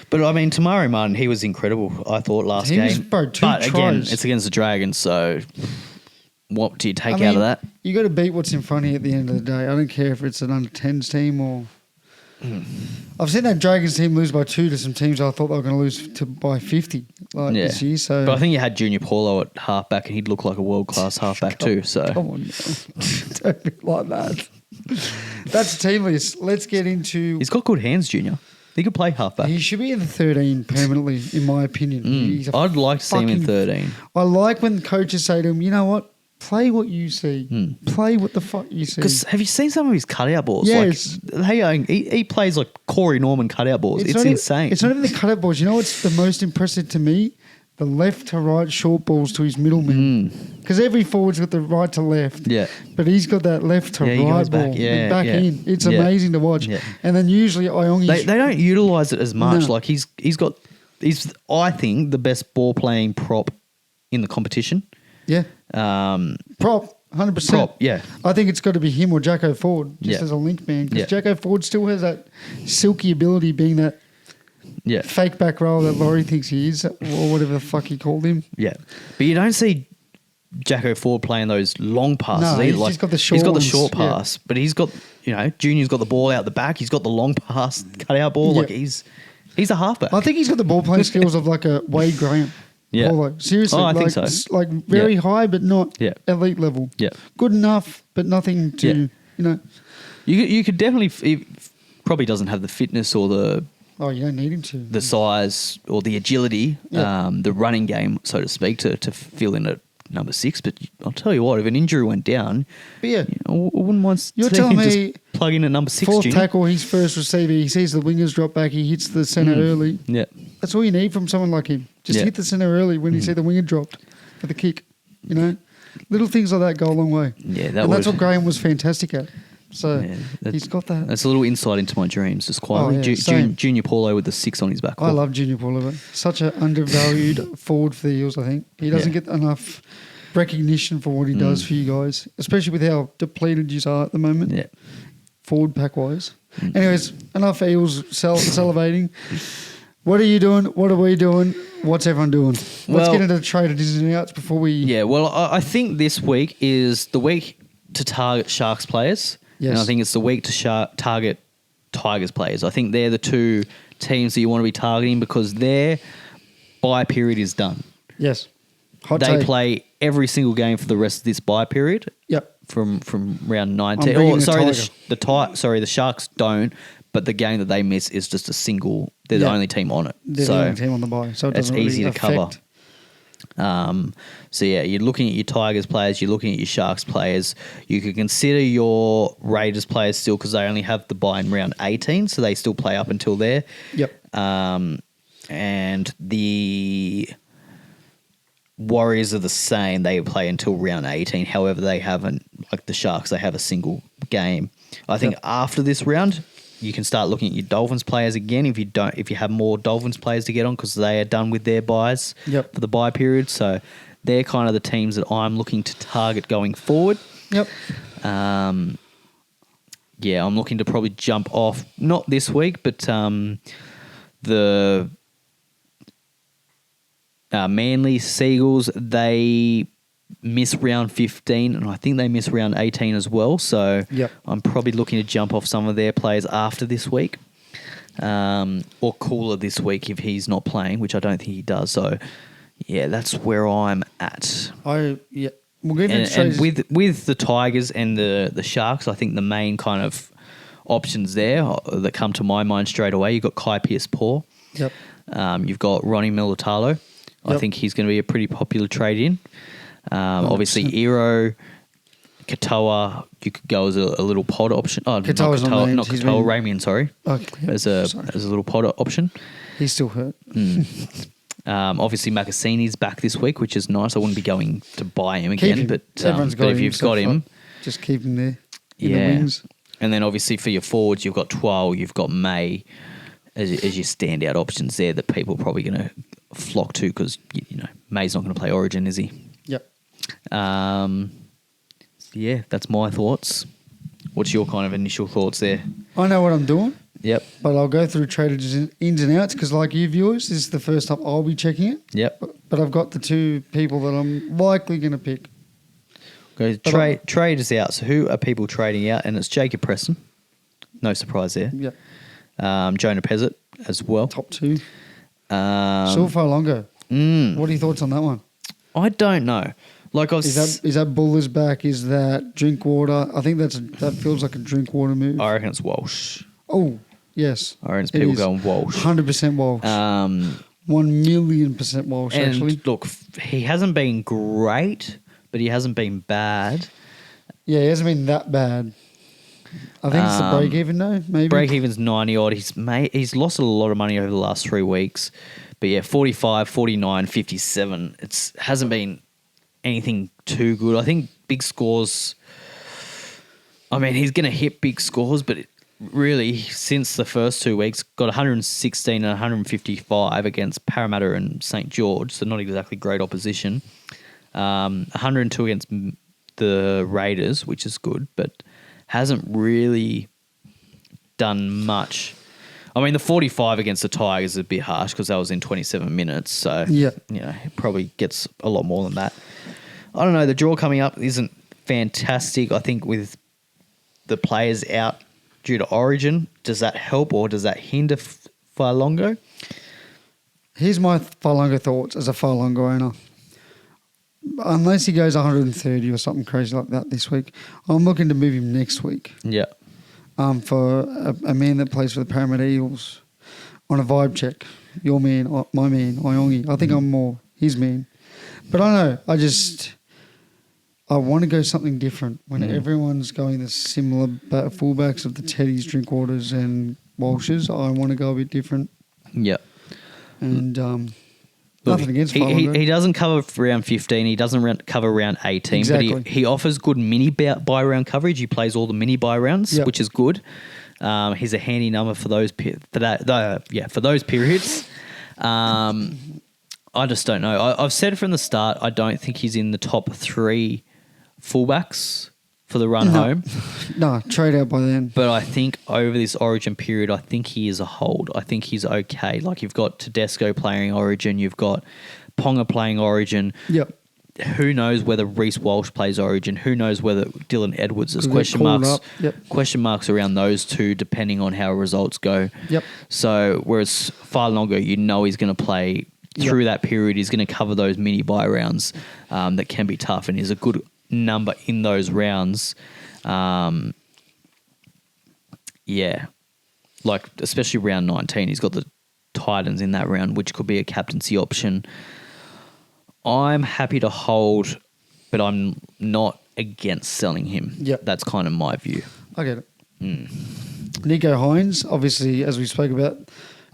But I mean, Tamari Martin, he was incredible. I thought last game. But again, it's against the Dragons, so what do you take out of that? You got to beat what's in front of you at the end of the day. I don't care if it's an under-10s team or... I've seen that Dragons team lose by 2 to some teams I thought they were going to lose by 50 this year. So, but I think you had Junior Paulo at halfback, and he'd look like a world-class halfback too. So come on, don't be like that. That's a team list. Let's get into... He's got good hands, Junior. He could play halfback. He should be in the 13 permanently, in my opinion. I'd like to see him in 13. I like when coaches say to him, you know what? Play what you see. Play what the fuck you see. Because have you seen some of his cutout balls? Yes. Like, he plays like Corey Norman cutout balls. It's insane. It's not even the cutout balls. You know what's the most impressive to me? The left to right short balls to his middleman. Because every forward's got the right to left. Yeah. But he's got that left to right ball. Back in. It's amazing to watch. Yeah. And then usually Iongi's... They don't utilise it as much. No. Like he's I think, the best ball playing prop in the competition. Yeah. Prop, 100%. Prop, yeah. I think it's got to be him or Jacko Ford, just as a link man. Because Jacko Ford still has that silky ability, being that fake back row that Laurie thinks he is, or whatever the fuck he called him. Yeah. But you don't see Jacko Ford playing those long passes. No, he's just got the short He's got the short pass, but he's got, Junior's got the ball out the back. He's got the long pass, cut out ball. Like he's a halfback. I think he's got the ball playing skills of like a Wade Graham. Yeah. Seriously. I think so. Like very high, but not elite level. Yeah. Good enough, but nothing to, You could definitely, he probably doesn't have the fitness or the... Oh, you don't need him to. The size or the agility, the running game, so to speak, to fill in at number 6. But I'll tell you what, if an injury went down, I wouldn't mind You're telling me just plug in at number 6, fourth Junior. tackle, he's first receiver, he sees the wingers drop back, he hits the centre early. Yeah. That's all you need from someone like him. Just hit the centre early when you see the winger dropped for the kick. Little things like that go a long way. Yeah, that's what Graham was fantastic at. So he's got that. That's a little insight into my dreams, just quietly. Junior Paulo with the 6 on his back. I love Junior Paulo. Such an undervalued forward for the Eels, I think. He doesn't get enough recognition for what he does for you guys, especially with how depleted you are at the moment. Yeah. Forward pack-wise. Anyways, enough Eels salivating. What are you doing? What are we doing? What's everyone doing? Let's get into the trade of ins and outs before we... Yeah, well, I think this week is the week to target Sharks players. Yes. And I think it's the week to target Tigers players. I think they're the two teams that you want to be targeting because their bye period is done. Yes. They play every single game for the rest of this bye period. Yep. From round 19. The Sharks don't, but the game that they miss is just a single. They're the only team on it. They're the only team on the bye, so it doesn't easy really to cover. You're looking at your Tigers players, you're looking at your Sharks players. You could consider your Raiders players still because they only have the bye in round 18, so they still play up until there. Yep. And the Warriors are the same. They play until round 18. However, they haven't, like the Sharks, they have a single game. I think after this round, you can start looking at your Dolphins players again if you have more Dolphins players to get on because they are done with their buys for the bye period. So they're kind of the teams that I'm looking to target going forward. Yep. I'm looking to probably jump off, not this week, but the Manly Seagulls, they miss round 15 and I think they miss round 18 as well. So I'm probably looking to jump off some of their players after this week or Cooler this week if he's not playing, which I don't think he does. So, that's where I'm at. We'll get and with the Tigers and the Sharks, I think the main kind of options there that come to my mind straight away, you've got Kai Pearce-Paul. Yep. You've got Ronnie Milutalo. I think he's going to be a pretty popular trade-in. Obviously, Iro, Katoa, you could go as a little pod option. Oh, Katoa's not Katoa, Ramian, sorry. As a little pod option. He's still hurt. Obviously, Makasini's back this week, which is nice. I wouldn't be going to buy him again, but if you've got him, just keep him there in the wings. And then obviously for your forwards, you've got Twal, you've got May as your standout options there that people are probably going to flock to because May's not going to play Origin, is he? Yep. That's my thoughts. What's your kind of initial thoughts there? I know what I'm doing. Yep. But I'll go through traders ins and outs because like you viewers, this is the first time I'll be checking it. Yep. But I've got the two people that I'm likely going to pick. Trade is out. So who are people trading out? And it's Jacob Preston. No surprise there. Yeah. Jonah Pezzett as well. Top 2. Furlongo. What are your thoughts on that one? I don't know. Is that Buller's back? Is that Drinkwater? I think that feels like a Drinkwater move. I reckon it's Walsh. Oh, yes. I reckon it's people going Walsh. 100% Walsh. 1,000,000% Walsh, actually. Look, he hasn't been great, but he hasn't been bad. Yeah, he hasn't been that bad. I think it's the break-even, though, maybe. Break-even's 90-odd. He's lost a lot of money over the last 3 weeks. But yeah, 45, 49, 57. It hasn't been anything too good. I think big scores... I mean, he's going to hit big scores, but really, since the first 2 weeks, got 116 and 155 against Parramatta and St. George, so not exactly great opposition. 102 against the Raiders, which is good, but hasn't really done much. I mean, the 45 against the Tigers is a bit harsh because that was in 27 minutes. So, it probably gets a lot more than that. I don't know. The draw coming up isn't fantastic. I think with the players out due to Origin, does that help or does that hinder Furlongo? Here's my Furlongo thoughts as a Furlongo owner. Unless he goes 130 or something crazy like that this week, I'm looking to move him next week. Yeah. For a man that plays for the Parramatta Eagles on a vibe check. Your man, my man, Iongi. I think I'm more his man. But I don't know. I want to go something different when everyone's going the similar fullbacks of the Teddies, Drinkwaters and Walshes. I want to go a bit different. Yeah. And nothing against Furlongo. He doesn't cover round 15. He doesn't cover round 18. Exactly. But he offers good mini buy round coverage. He plays all the mini buy rounds, which is good. He's a handy number for those for those periods. I just don't know. I've said from the start, I don't think he's in the top 3 fullbacks for the run home. No, trade out by then. But I think over this Origin period, I think he is a hold. I think he's okay. Like you've got Tedesco playing Origin, you've got Ponga playing Origin. Yep. Who knows whether Reece Walsh plays Origin? Who knows whether Dylan Edwards is question marks around those two depending on how results go. Yep. So whereas Furlongo, he's going to play through that period. He's going to cover those mini buy rounds that can be tough, and he's a good number in those rounds. Like especially round 19, he's got the Titans in that round, which could be a captaincy option. I'm happy to hold, but I'm not against selling him. Yep. That's kind of my view. I get it. Nico Hines, obviously, as we spoke about,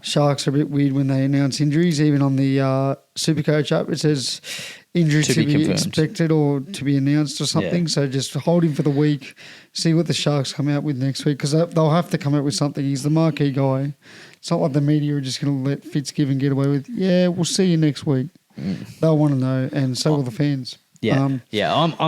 Sharks are a bit weird when they announce injuries. Even on the SuperCoach app, it says injury to be expected or to be announced or something. So just hold him for the week, see what the Sharks come out with next week, because they'll have to come out with something. He's the marquee guy. It's not like the media are just going to let Fitzgibbon get away with, we'll see you next week. They'll want to know, and so will the fans. I'm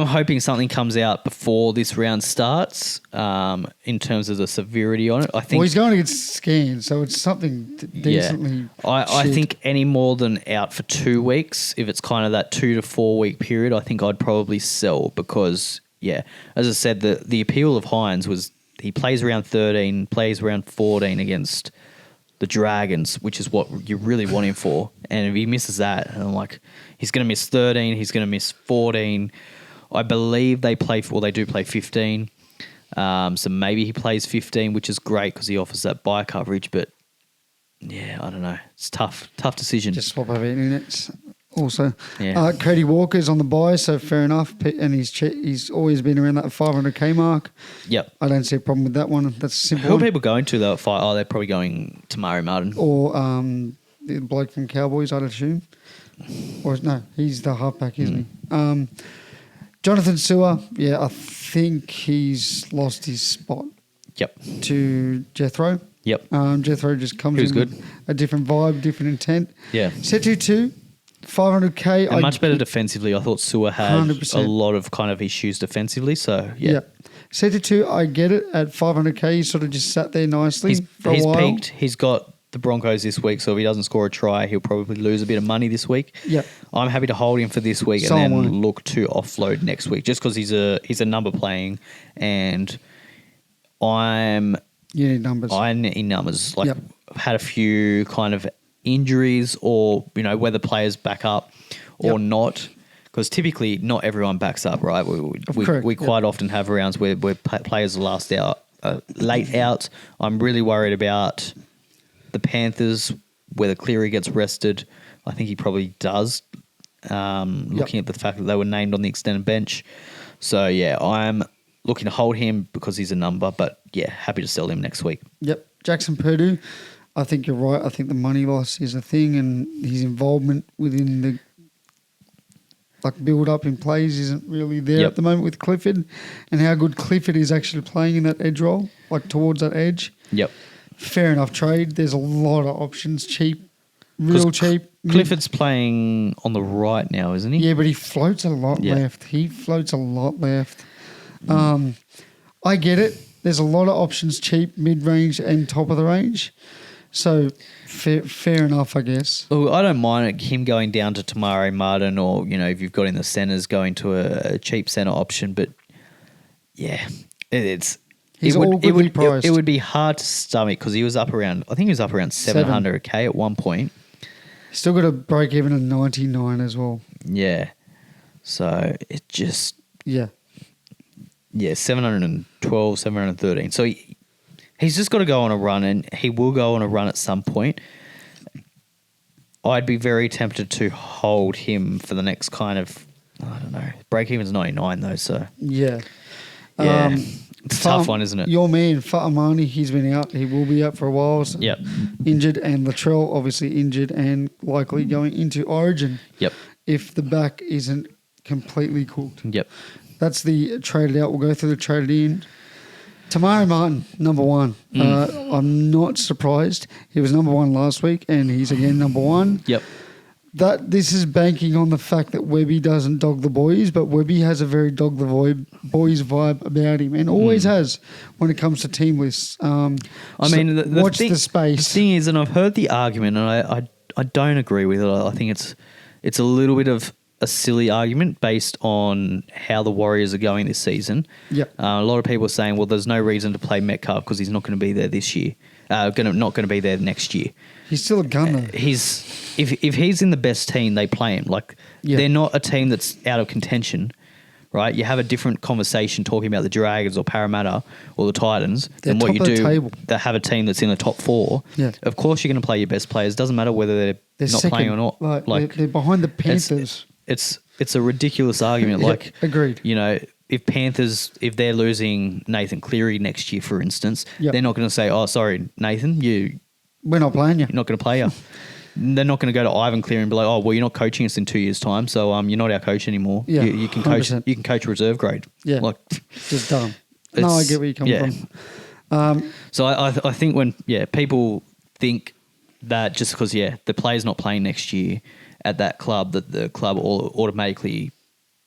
hoping something comes out before this round starts in terms of the severity on it. I think. Well, he's going to get scanned, so it's something decently. I think any more than out for 2 weeks, if it's kind of that 2 to 4 week period, I think I'd probably sell because, as I said, the appeal of Hines was he plays around 13, plays around 14 against the Dragons, which is what you really want him for. And if he misses that, and I'm like, he's going to miss 13, he's going to miss 14. I believe they do play 15. So maybe he plays 15, which is great because he offers that buy coverage. But I don't know. It's tough decision. Just swap over internet. Also, Cody Walker's on the buy, so fair enough. And he's always been around that 500k mark. Yep. I don't see a problem with that one. That's a simple. Who are people going to though? They're probably going to Murray Martin or the bloke from Cowboys, I'd assume. Or no, he's the halfback, isn't he? Jonathan Sewer, I think he's lost his spot. Yep. To Jethro. Yep. Jethro just comes in with a different vibe, different intent. Yeah. Setu 2. 500k. And much better defensively. I thought Sewer had 100%. A lot of kind of issues defensively. So, Setu 2, I get it. At 500k, he sort of just sat there nicely for a while. He's peaked. He's got the Broncos this week, so if he doesn't score a try, he'll probably lose a bit of money this week. Yeah. I'm happy to hold him for this week So and am I. then look to offload next week, just because he's a number playing, and You need numbers. I need numbers. Like, Yep. I've had a few kind of injuries, or whether players back up or Yep. not. Because typically, not everyone backs up, right? Correct, We yep. quite often have rounds where players are late out. I'm really worried about the Panthers, whether Cleary gets rested. I think he probably does, looking at the fact that they were named on the extended bench. So, yeah, I'm looking to hold him because he's a number. But, yeah, happy to sell him next week. Yep. Jackson Purdue, I think you're right. I think the money loss is a thing, and his involvement within the build up in plays isn't really there at the moment with Clifford, and how good Clifford is actually playing in that edge role, like towards that edge. Yep. Fair enough trade. There's a lot of options, cheap, real cheap. Clifford's playing on the right now, isn't he? Yeah, but he floats a lot left. He floats a lot left. I get it. There's a lot of options, cheap, mid-range and top of the range. So fair enough, I guess. Well, I don't mind him going down to Tamari Martin, or if you've got in the centres, going to a cheap centre option. But yeah, He's awkwardly priced. It would be hard to stomach because he was up around. I think he was up around 700k at one point. Still got a break even at 99 as well. Yeah, so it just 712, 713. So he's just got to go on a run, and he will go on a run at some point. I'd be very tempted to hold him for the next kind of, I don't know, break-even's 99 though, so. Yeah. It's a tough one, isn't it? Your man, Fatamani, he's been out. He will be out for a while. So Yep. Injured, and Latrell obviously injured and likely going into Origin. Yep. If the back isn't completely cooked. Yep. That's the traded out. We'll go through the traded in. Tamari Martin, number one. I'm not surprised. He was number one last week, and he's again number one. Yep. This is banking on the fact that Webby doesn't dog the boys, but Webby has a very dog the boys vibe about him, and always has when it comes to team lists. I mean, watch the space. The thing is, and I've heard the argument, and I don't agree with it. I think it's a little bit of a silly argument based on how the Warriors are going this season. Yeah. A lot of people are saying, well, there's no reason to play Metcalf because he's not going to be there this year. Not going to be there next year. He's still a gunner. If he's in the best team, they play him. They're not a team that's out of contention, right? You have a different conversation talking about the Dragons or Parramatta or the Titans than what you do. They have a team that's in the top four. Yeah. Of course, you're going to play your best players. Doesn't matter whether they're not second, playing or not. They're behind the Panthers. It's a ridiculous argument. Agreed. If they're losing Nathan Cleary next year, for instance, they're not going to say, "Oh, sorry, Nathan, we're not playing you. You're not going to play you." They're not going to go to Ivan Cleary and be like, "Oh, well, you're not coaching us in 2 years' time, so you're not our coach anymore. Yeah, you can coach. 100%. You can coach reserve grade." Yeah, just dumb. No, I get where you're coming from. So I think when people think that just because the player's not playing next year at that club, that the club automatically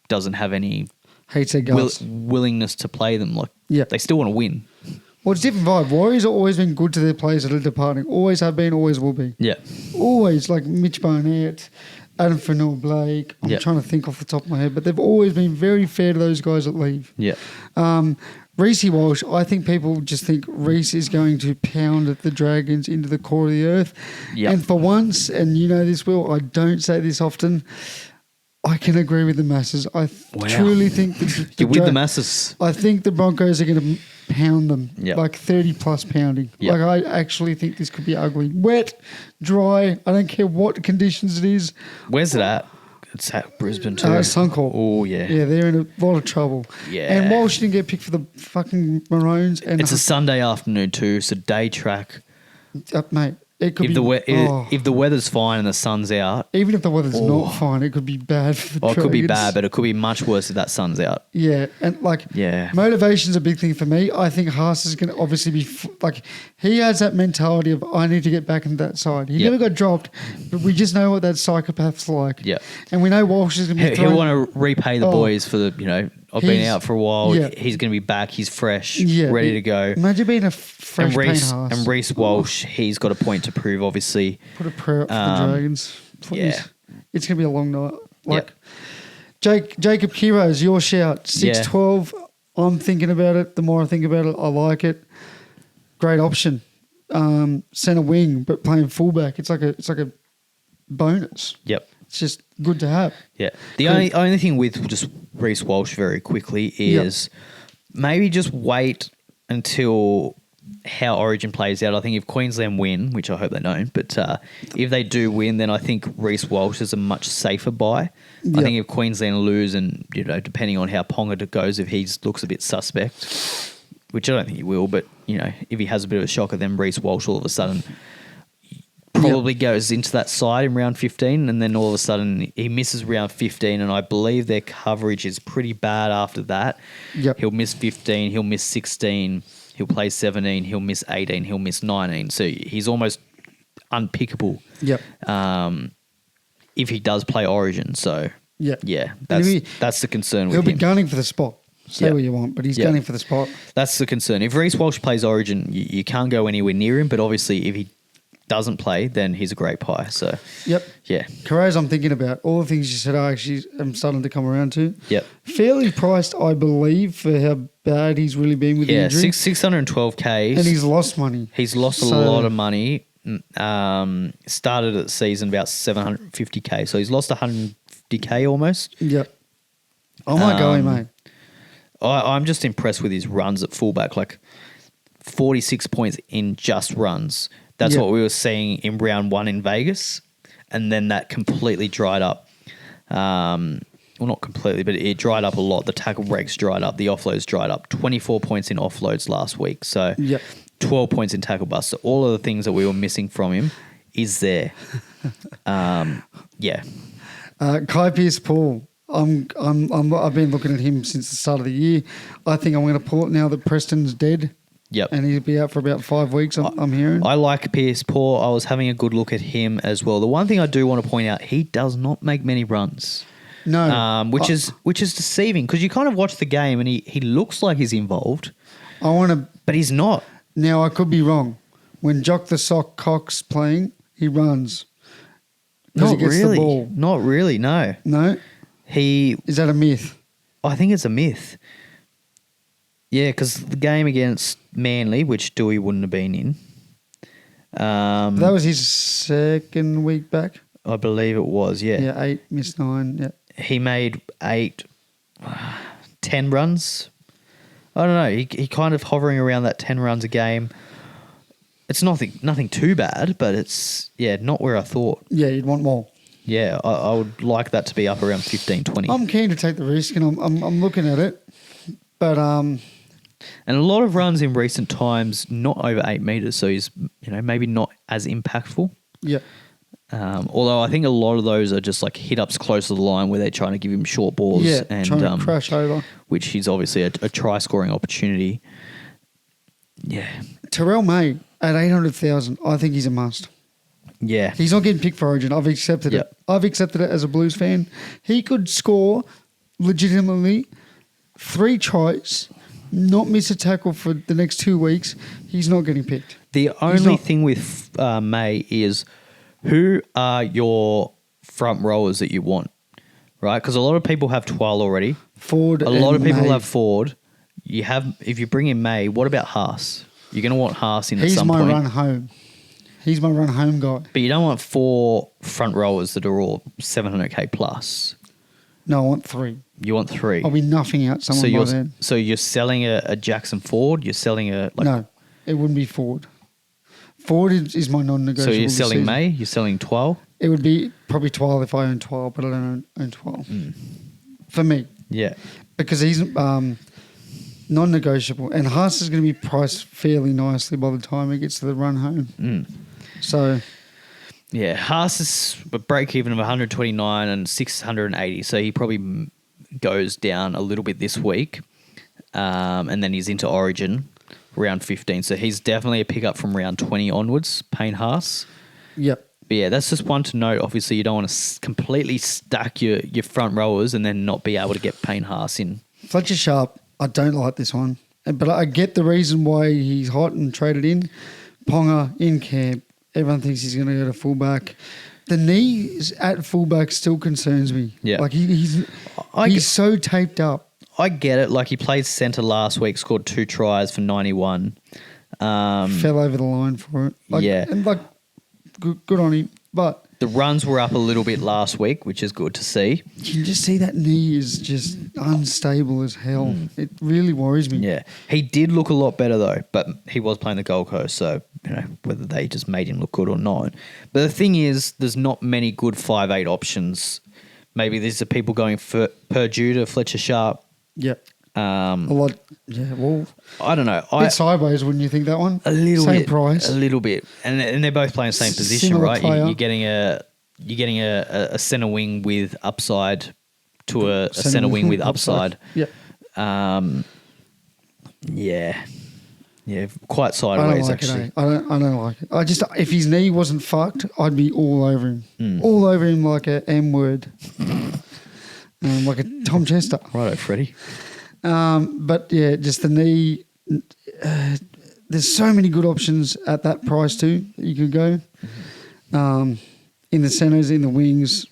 doesn't have any hates their guts, willingness to play them. They still want to win. Well, it's a different vibe. Warriors have always been good to their players that are departing. Always have been, always will be. Yeah. Always, like Mitch Barnett, Adam Fanua-Blake. I'm trying to think off the top of my head, but they've always been very fair to those guys that leave. Yeah. Reece Walsh, I think people just think Reece is going to pound the Dragons into the core of the earth. Yep. And for once, and you know this, Will, I don't say this often, I can agree with the masses. I truly think that you're with the masses. I think the Broncos are going to pound them, Yep. 30-plus pounding. Yep. I actually think this could be ugly. Wet, dry, I don't care what conditions it is. Where's it at? It's at Brisbane too. Suncorp. Oh, yeah. Yeah, they're in a lot of trouble. Yeah. And Walsh didn't get picked for the fucking Maroons. And It's a Sunday afternoon too, so day track. Mate, it could if the weather's fine and the sun's out. Even if the weather's not fine, it could be bad for the Dragons. It could be bad, but it could be much worse if that sun's out. Yeah, and motivation's a big thing for me. I think Haas is going to obviously be he has that mentality of I need to get back into that side. He never got dropped, but we just know what that psychopath's like. Yeah, and we know Walsh is going to be. He'll want to repay the boys for the I've been out for a while. Yeah. He's going to be back. He's fresh, Yeah, ready to go. Imagine being a fresh Payne Haas. And Reece Walsh, he's got a point to prove, obviously. Put a prayer up for the Dragons. Please. Yeah. It's going to be a long night. Jacob Kiro's your shout. 6'12". I'm thinking about it. The more I think about it, I like it. Great option. Centre wing, but playing fullback. It's like a bonus. Yep. It's just good to have. Yeah. The only thing with just Reece Walsh very quickly is maybe just wait until how Origin plays out. I think if Queensland win, which I hope they don't, but if they do win, then I think Reece Walsh is a much safer buy. I think if Queensland lose and, depending on how Ponga goes, if he looks a bit suspect, which I don't think he will, but, if he has a bit of a shocker, then Reece Walsh all of a sudden probably goes into that side in round 15, and then all of a sudden he misses round 15, and I believe their coverage is pretty bad after that. Yep. He'll miss 15, he'll miss 16, he'll play 17, he'll miss 18, he'll miss 19. So he's almost unpickable. Yep. If he does play Origin. So yeah, that's the concern with him. He'll be gunning for the spot. Say what you want, but he's gunning for the spot. That's the concern. If Reece Walsh plays Origin, you can't go anywhere near him, but obviously if he doesn't play, then he's a great pie. So yeah. Carrez, I'm thinking about all the things you said. I'm starting to come around to. Yep. Fairly priced, I believe, for how bad he's really been with the injury. 612K, and he's lost money. He's lost a lot of money. Started at the season about 750K, so he's lost 150K almost. Yep. I might go in, mate. I'm just impressed with his runs at fullback, like 46 points in just runs. That's what we were seeing in round 1 in Vegas, and then that completely dried up. Well, not completely, but it dried up a lot. The tackle breaks dried up. The offloads dried up. 24 points in offloads last week. So 12 points in tackle busts. So all of the things that we were missing from him is there. Kai Pearce-Paul. I've been looking at him since the start of the year. I think I'm going to pull it now that Preston's dead. Yep. And he'll be out for about 5 weeks, I'm hearing. I like Pearce-Paul. I was having a good look at him as well. The one thing I do want to point out, he does not make many runs. No. Which is deceiving, because you kind of watch the game and he looks like he's involved. But he's not. Now, I could be wrong. When Jock the Sock Cox playing, he runs. Not he gets really. The ball. Not really, no. No? Is that a myth? I think it's a myth. Yeah, because the game against Manly, which Dewey wouldn't have been in. That was his second week back? I believe it was, yeah. Yeah, 8, missed 9, yeah. He made 10 runs. I don't know. He kind of hovering around that 10 runs a game. It's nothing too bad, but it's, not where I thought. Yeah, you'd want more. Yeah, I would like that to be up around 15, 20. I'm keen to take the risk, and I'm looking at it. But and a lot of runs in recent times, not over 8 metres, so he's maybe not as impactful. Yeah. Although I think a lot of those are just like hit-ups close to the line where they're trying to give him short balls. Yeah, and trying to crash over. Which is obviously a try-scoring opportunity. Yeah. Terrell May at 800,000, I think he's a must. Yeah. He's not getting picked for Origin. I've accepted it. I've accepted it as a Blues fan. He could score legitimately 3 tries, not miss a tackle for the next 2 weeks. He's not getting picked. The only thing with May is, who are your front rowers that you want, right? Because a lot of people have Twal already. Ford. A lot of people have Ford. If you bring in May, what about Haas? You're going to want Haas in at some point. He's my run home. He's my run home guy. But you don't want 4 front rowers that are all 700K plus. No, I want 3. You want 3. I'll be nothing out someone by then. So you're selling a Jackson Ford? You're selling no, it wouldn't be Ford. Ford is my non-negotiable. So you're selling May? You're selling Twal? It would be probably Twal if I own Twal, but I don't own Twal. For me. Yeah. Because he's non-negotiable. And Haas is going to be priced fairly nicely by the time he gets to the run home. So... Yeah, Haas is a break-even of 129 and 680, so he probably goes down a little bit this week, and then he's into Origin round 15. So he's definitely a pickup from round 20 onwards, Payne Haas. Yep. But yeah, that's just one to note. Obviously, you don't want to completely stack your front rowers and then not be able to get Payne Haas in. Fletcher Sharp, I don't like this one. But I get the reason why he's hot and traded in. Ponga in camp. Everyone thinks he's going to go to fullback. The knee at fullback still concerns me. Yeah. Like he's so taped up. I get it. Like he played centre last week, scored 2 tries for 91. Fell over the line for it. Yeah. And good on him. But the runs were up a little bit last week, which is good to see. You can just see that knee is just unstable as hell. It really worries me. Yeah. He did look a lot better though, but he was playing the Gold Coast, so whether they just made him look good or not. But the thing is, there's not many good 5'8" options. Maybe these are people going for Purdue to Fletcher Sharp. Yeah. A lot. Yeah, well, I don't know. A bit sideways, wouldn't you think that one? A little same bit. Price. A little bit. And they're both playing the same position, Similar right? player. You're getting a centre wing with upside to a centre wing with upside. Yeah. Yeah, quite sideways actually. I don't like it. If his knee wasn't fucked, I'd be all over him. All over him like a M word. Like a Tom Chester. Righto, Freddie. But yeah, just the knee. There's so many good options at that price too that you could go. In the centres, in the wings,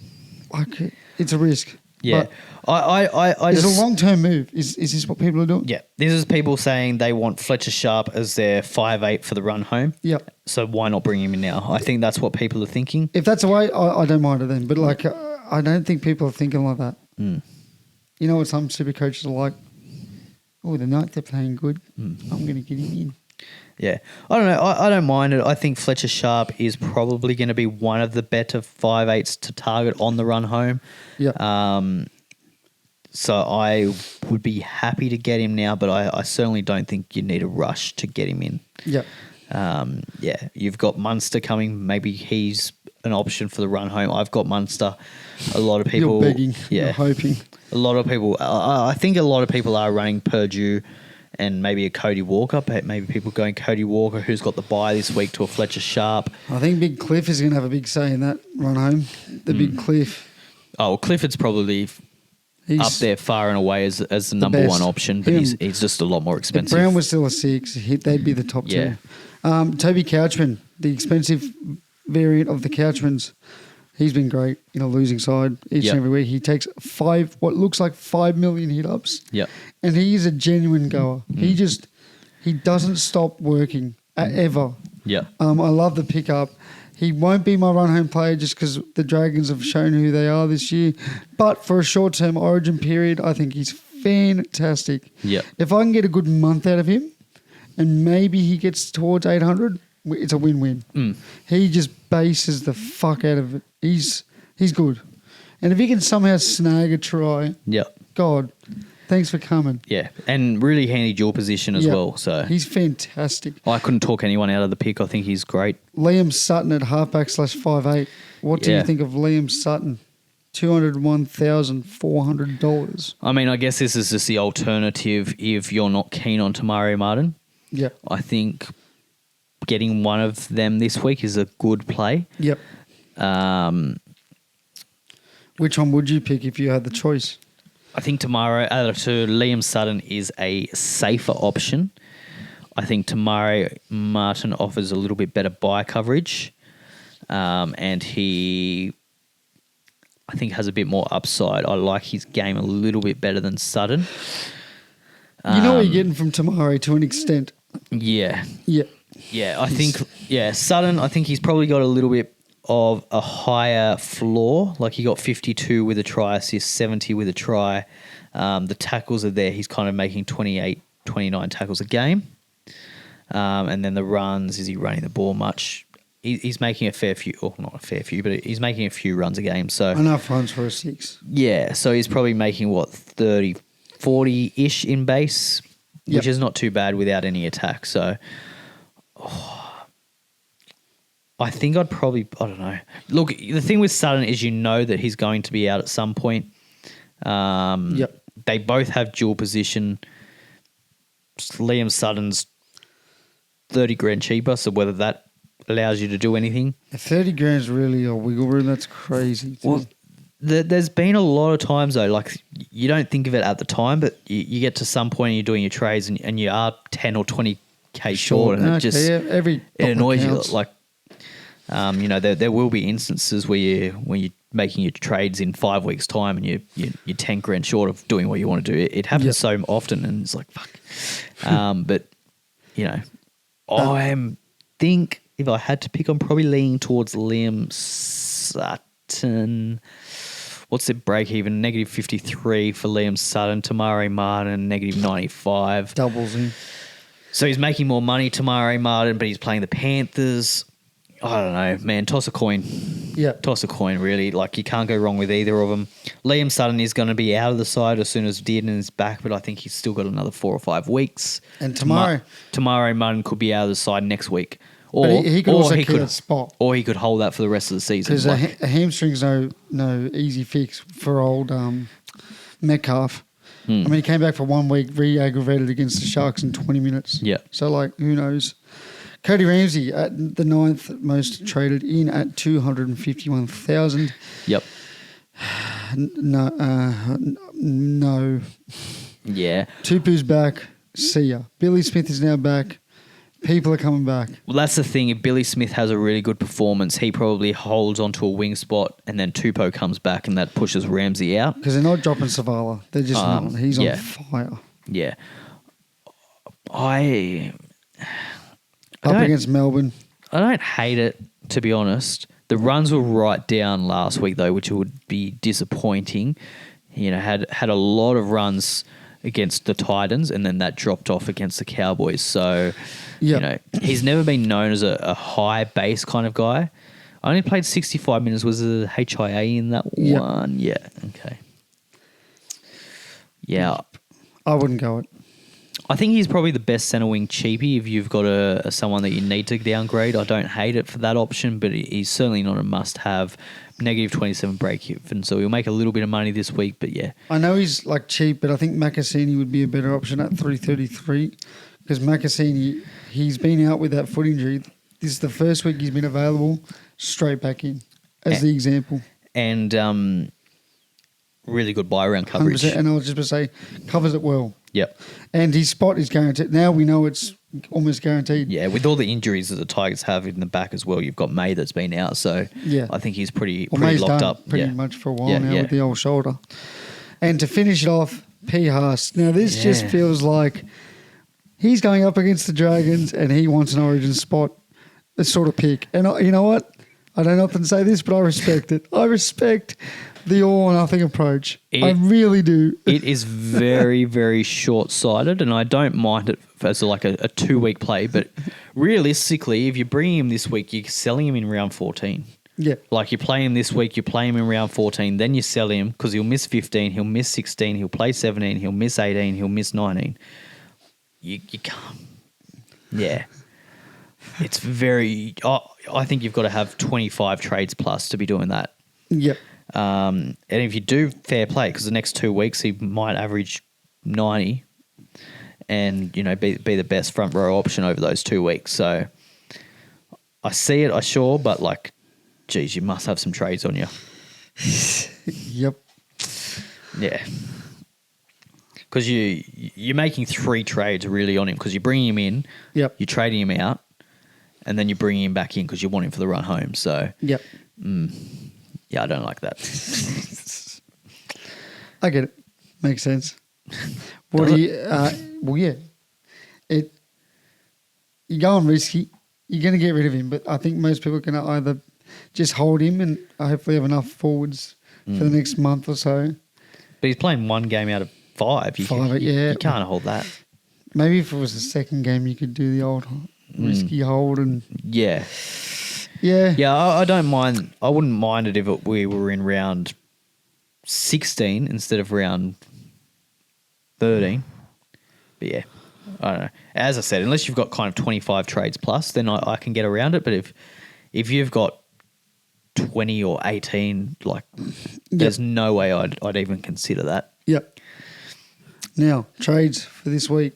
like it's a risk. Yeah, but I it's just a long-term move. Is this what people are doing? Yeah, this is people saying they want Fletcher Sharp as their 5'8" for the run home. Yep. So why not bring him in now? I think that's what people are thinking. If that's the way, I don't mind it then. But like, I don't think people are thinking like that. You know what some super coaches are like? Oh, the night they're playing good. I'm going to get him in. Yeah. I don't know. I don't mind it. I think Fletcher Sharp is probably going to be one of the better 5'8" to target on the run home. Yeah. So I would be happy to get him now, but I certainly don't think you need a rush to get him in. Yeah. Yeah. You've got Munster coming. Maybe he's an option for the run home. I've got Munster. A lot of people... You're begging. Yeah. You're hoping. A lot of people... I think a lot of people are running Purdue and maybe a Cody Walker. Maybe people going Cody Walker, who's got the bye this week, to a Fletcher Sharp. I think Big Cliff is going to have a big say in that run home. The Big Cliff. Oh, well, Clifford's probably up there far and away as the number best. one option, but he's just a lot more expensive. If Brown was still a 6, they'd be the top two. Toby Couchman, the expensive variant of the Couchmans, he's been great in a losing side each and every week. He takes what looks like 5 million hit-ups. Yep. And he is a genuine goer. He doesn't stop working ever. Yeah. I love the pickup. He won't be my run-home player just because the Dragons have shown who they are this year. But for a short-term origin period, I think he's fantastic. Yeah. If I can get a good month out of him and maybe he gets towards 800, it's a win-win. He just bases the fuck out of it. He's good. And if he can somehow snag a try, God, thanks for coming. Yeah, and really handy dual position as well. So he's fantastic. I couldn't talk anyone out of the pick. I think he's great. Liam Sutton at halfback /5'8". What do you think of Liam Sutton? $201,400. I mean, I guess this is just the alternative if you're not keen on Tamari Martin. Yeah. I think getting one of them this week is a good play. Yep. Which one would you pick if you had the choice? I think to Liam Sutton is a safer option. I think Tamari Martin offers a little bit better bye coverage. And he, I think, has a bit more upside. I like his game a little bit better than Sutton. You know what you're getting from Tamari to an extent. Yeah. Yeah. Yeah, I think, Sutton, I think he's probably got a little bit of a higher floor. Like he got 52 with a try assist, 70 with a try. The tackles are there. He's kind of making 28, 29 tackles a game. And then the runs, is he running the ball much? He's making a fair few, or not a fair few, but he's making a few runs a game. So enough runs for a 6. Yeah, so he's probably making, 30, 40-ish in base, which is not too bad without any attack. So I think I'd probably, I don't know. Look, the thing with Sutton is that he's going to be out at some point. They both have dual position. Liam Sutton's 30 grand cheaper, so whether that allows you to do anything. 30 grand is really a wiggle room. That's crazy. Well, There's been a lot of times though, like you don't think of it at the time, but you get to some point and you're doing your trades and you are 10 or 20k short, and it annoys you. Like, there will be instances where when you're making your trades in 5 weeks' time and you're 10 grand short of doing what you want to do. It happens so often, and it's like fuck. But I think if I had to pick, I'm probably leaning towards Liam Sutton. What's the break even? -53 for Liam Sutton. Tamari Martin, -95. Doubles him. So he's making more money, Tamari Martin, but he's playing the Panthers. I don't know, man. Toss a coin. Yeah. Toss a coin, really. Like, you can't go wrong with either of them. Liam Sutton is going to be out of the side as soon as Dearden is back, but I think he's still got another 4 or 5 weeks. And Tamari Martin could be out of the side next week. Or he could also keep that spot. Or he could hold that for the rest of the season. Because a hamstring's no easy fix for old Metcalf. I mean, he came back for 1 week, re-aggravated against the Sharks in 20 minutes. Yeah. So, who knows? Cody Ramsey at the 9th most traded in at 251,000. Yep. No. Yeah. Tupu's back. See ya. Billy Smith is now back. People are coming back. Well, that's the thing. If Billy Smith has a really good performance, he probably holds onto a wing spot, and then Tupou comes back, and that pushes Ramsey out. Because they're not dropping Savala. They're just not. He's on fire. Yeah. Up against Melbourne. I don't hate it, to be honest. The runs were right down last week, though, which would be disappointing. Had a lot of runs against the Titans, and then that dropped off against the Cowboys. So, he's never been known as a high base kind of guy. I only played 65 minutes. Was the HIA in that one? Yeah. Okay. Yeah. I wouldn't go it. I think he's probably the best centre wing cheapie if you've got someone that you need to downgrade. I don't hate it for that option, but he's certainly not a must-have. -27 break even, so he'll make a little bit of money this week, but yeah. I know he's cheap, but I think Macassini would be a better option at 333 because Macassini, he's been out with that foot injury. This is the first week he's been available, straight back in as the example. And really good buy around coverage. 100%, and I was just going to say, covers it well. Yep. And his spot is guaranteed. Now we know it's almost guaranteed. Yeah, with all the injuries that the Tigers have in the back as well, you've got May that's been out, so I think he's pretty locked up. Pretty much for a while now with the old shoulder. And to finish it off, P. Haas. Now this just feels like he's going up against the Dragons and he wants an origin spot, a sort of pick. And you know what? I don't often say this, but I respect it. I respect the all or nothing approach. I really do. It is very, very short-sighted, and I don't mind it as a 2-week play, but realistically, if you bring him this week, you're selling him in round 14. Yeah. Like, you play him this week, you play him in round 14, then you sell him because he'll miss 15, he'll miss 16, he'll play 17, he'll miss 18, he'll miss 19. You can't. Yeah. It's very... I think you've got to have 25 trades plus to be doing that. Yep. And if you do, fair play, because the next 2 weeks he might average 90 and, be the best front row option over those 2 weeks. So I see it, but geez, you must have some trades on you. Yep. Yeah. Because you're making 3 trades really on him because you're bringing him in, you're trading him out, and then you're bringing him back in because you want him for the run home. So, yep. Yeah, I don't like that. I get it. Makes sense. What do you? Well, yeah. You're going risky. You're going to get rid of him, but I think most people can either just hold him and hopefully have enough forwards for the next month or so. But he's playing 1 game out of 5. You can't hold that. Maybe if it was the second game, you could do the old risky hold and yeah. Yeah, I don't mind. I wouldn't mind it if we were in round 16 instead of round 13. But yeah, I don't know. As I said, unless you've got kind of 25 trades plus, then I can get around it. But if you've got 20 or 18, there's no way I'd even consider that. Yep. Now, trades for this week.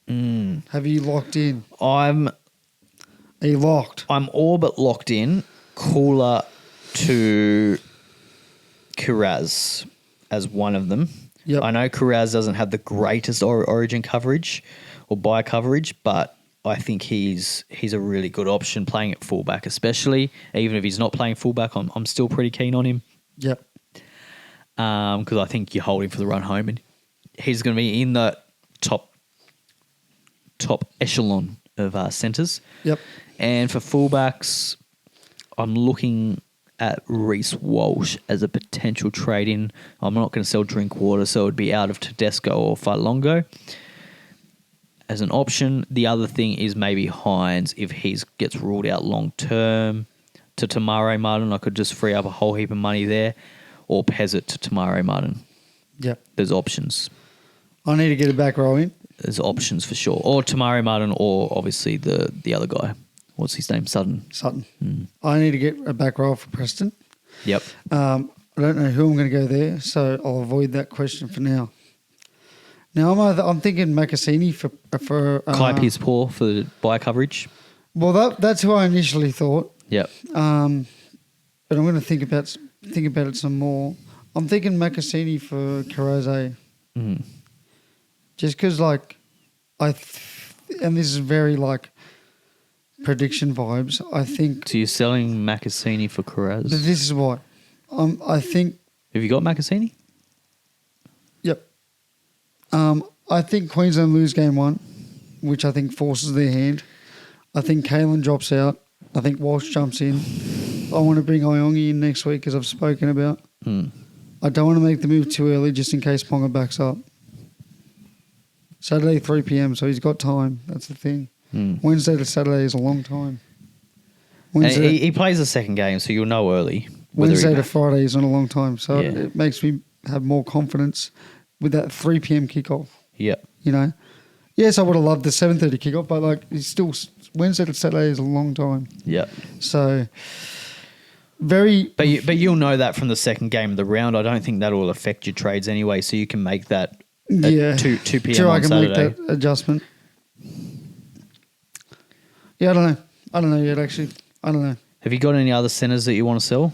Have you locked in? Are you locked? I'm all but locked in. Cooler to Kiraz as one of them. Yep. I know Kiraz doesn't have the greatest origin coverage or buy coverage, but I think he's a really good option playing at fullback, especially. Even if he's not playing fullback, I'm still pretty keen on him. Yep. Because I think you hold him for the run home, and he's going to be in the top echelon of centres. Yep. And for fullbacks, I'm looking at Reece Walsh as a potential trade-in. I'm not going to sell Drinkwater, so it would be out of Tedesco or Failongo as an option. The other thing is maybe Hines, if he gets ruled out long-term to Tamare Martin. I could just free up a whole heap of money there, or Pezzett to Tamare Martin. Yep. There's options. I need to get a back row in. There's options for sure. Or Tamare Martin, or obviously the other guy. What's his name? Sutton. I need to get a back row for Preston. Yep. I don't know who I'm going to go there, so I'll avoid that question for now. Now I'm thinking Macassini for Kai Pearce-Paul for the buy coverage. Well, that's who I initially thought. Yep. But I'm going to think about it some more. I'm thinking Macassini for Carozze. Just because, like, and this is very like prediction vibes. I think. So you're selling Macassini for Carraz? This is what I think. Have you got Macassini? Yep. I think Queensland lose game 1, which I think forces their hand. I think Kalen drops out. I think Walsh jumps in. I want to bring Iongi in next week, as I've spoken about. I don't want to make the move too early, just in case Ponga backs up. Saturday 3 p.m, so he's got time. That's the thing. Wednesday to Saturday is a long time. Wednesday, he plays the second game, so you'll know early. Wednesday to Friday is not a long time, so it makes me have more confidence with that 3 p.m. kickoff. Yeah. You know? Yes, I would have loved the 7:30 kickoff, but like it's still Wednesday to Saturday is a long time. Yeah. So very. But you'll know that from the second game of the round. I don't think that will affect your trades anyway, so you can make that. 2 p.m. Sure, on I can Saturday. make that adjustment. Yeah, I don't know yet. Actually, I don't know. Have you got any other centres that you want to sell?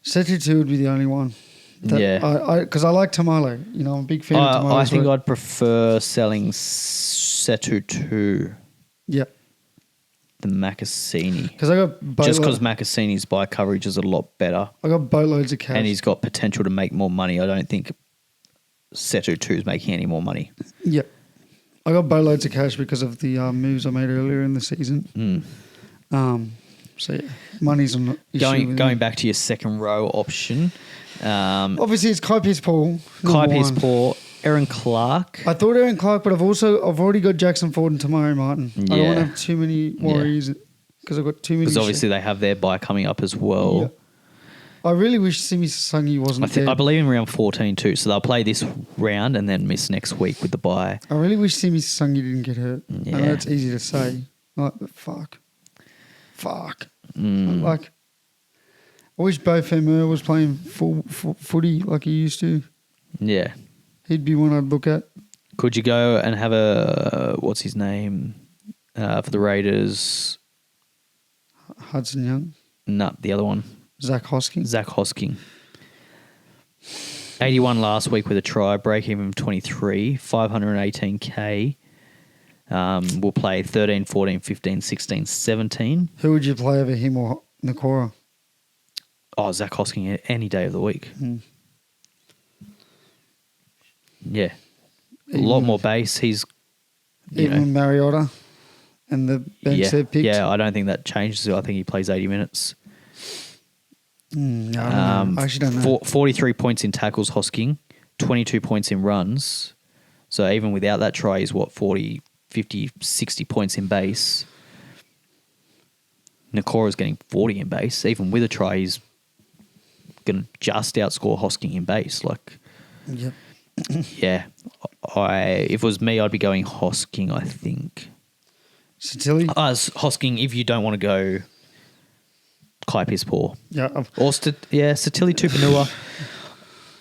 Setu 2 would be the only one. Because I like Tamale. You know, I'm a big fan of Tamale. I think I'd prefer selling Setu 2. Yep. Than Macassini. Because I got just because Macassini's buy coverage is a lot better. I got boatloads of cash. And he's got potential to make more money. I don't think Setu 2 is making any more money. Yep. I got boatloads of cash because of the moves I made earlier in the season. So yeah, money's an issue. Going back to your second row option. Obviously, it's Kai Pearce-Paul. Kai Pearce-Paul, Aaron Clark. I thought Aaron Clark, but I've already got Jackson Ford and Tamari Martin. Yeah. I don't want to have too many worries because I've got too many. Because obviously they have their buy coming up as well. Yeah. I really wish Simi Sasangi wasn't there. I believe in round 14 too, so they'll play this round and then miss next week with the bye. I really wish Simi Sasangi didn't get hurt. Yeah. I know it's easy to say. Like, but fuck. Like, I wish Beau Fermeur was playing full footy like he used to. Yeah. He'd be one I'd look at. Could you go and have a, what's his name, for the Raiders? Hudson Young? No, the other one. Zach Hosking. 81 last week with a try, break even 23, 518k. We'll play 13, 14, 15, 16, 17. Who would you play over him or Nakora? Oh, Zach Hosking any day of the week. Yeah. A lot more base. He's... Even Mariota and the bench they've picked? Yeah, I don't think that changes. I think he plays 80 minutes. No, I don't know. I actually don't know. 43 points in tackles, Hosking. 22 points in runs. So even without that try, he's 40, 50, 60 points in base. Nakora's getting 40 in base. Even with a try, he's going to just outscore Hosking in base. Like, yep. Yeah. If it was me, I'd be going Hosking, I think. Satilli? Hosking, if you don't want to go Kai Pearce-Paul. Yeah. Or Satilli Tupanua.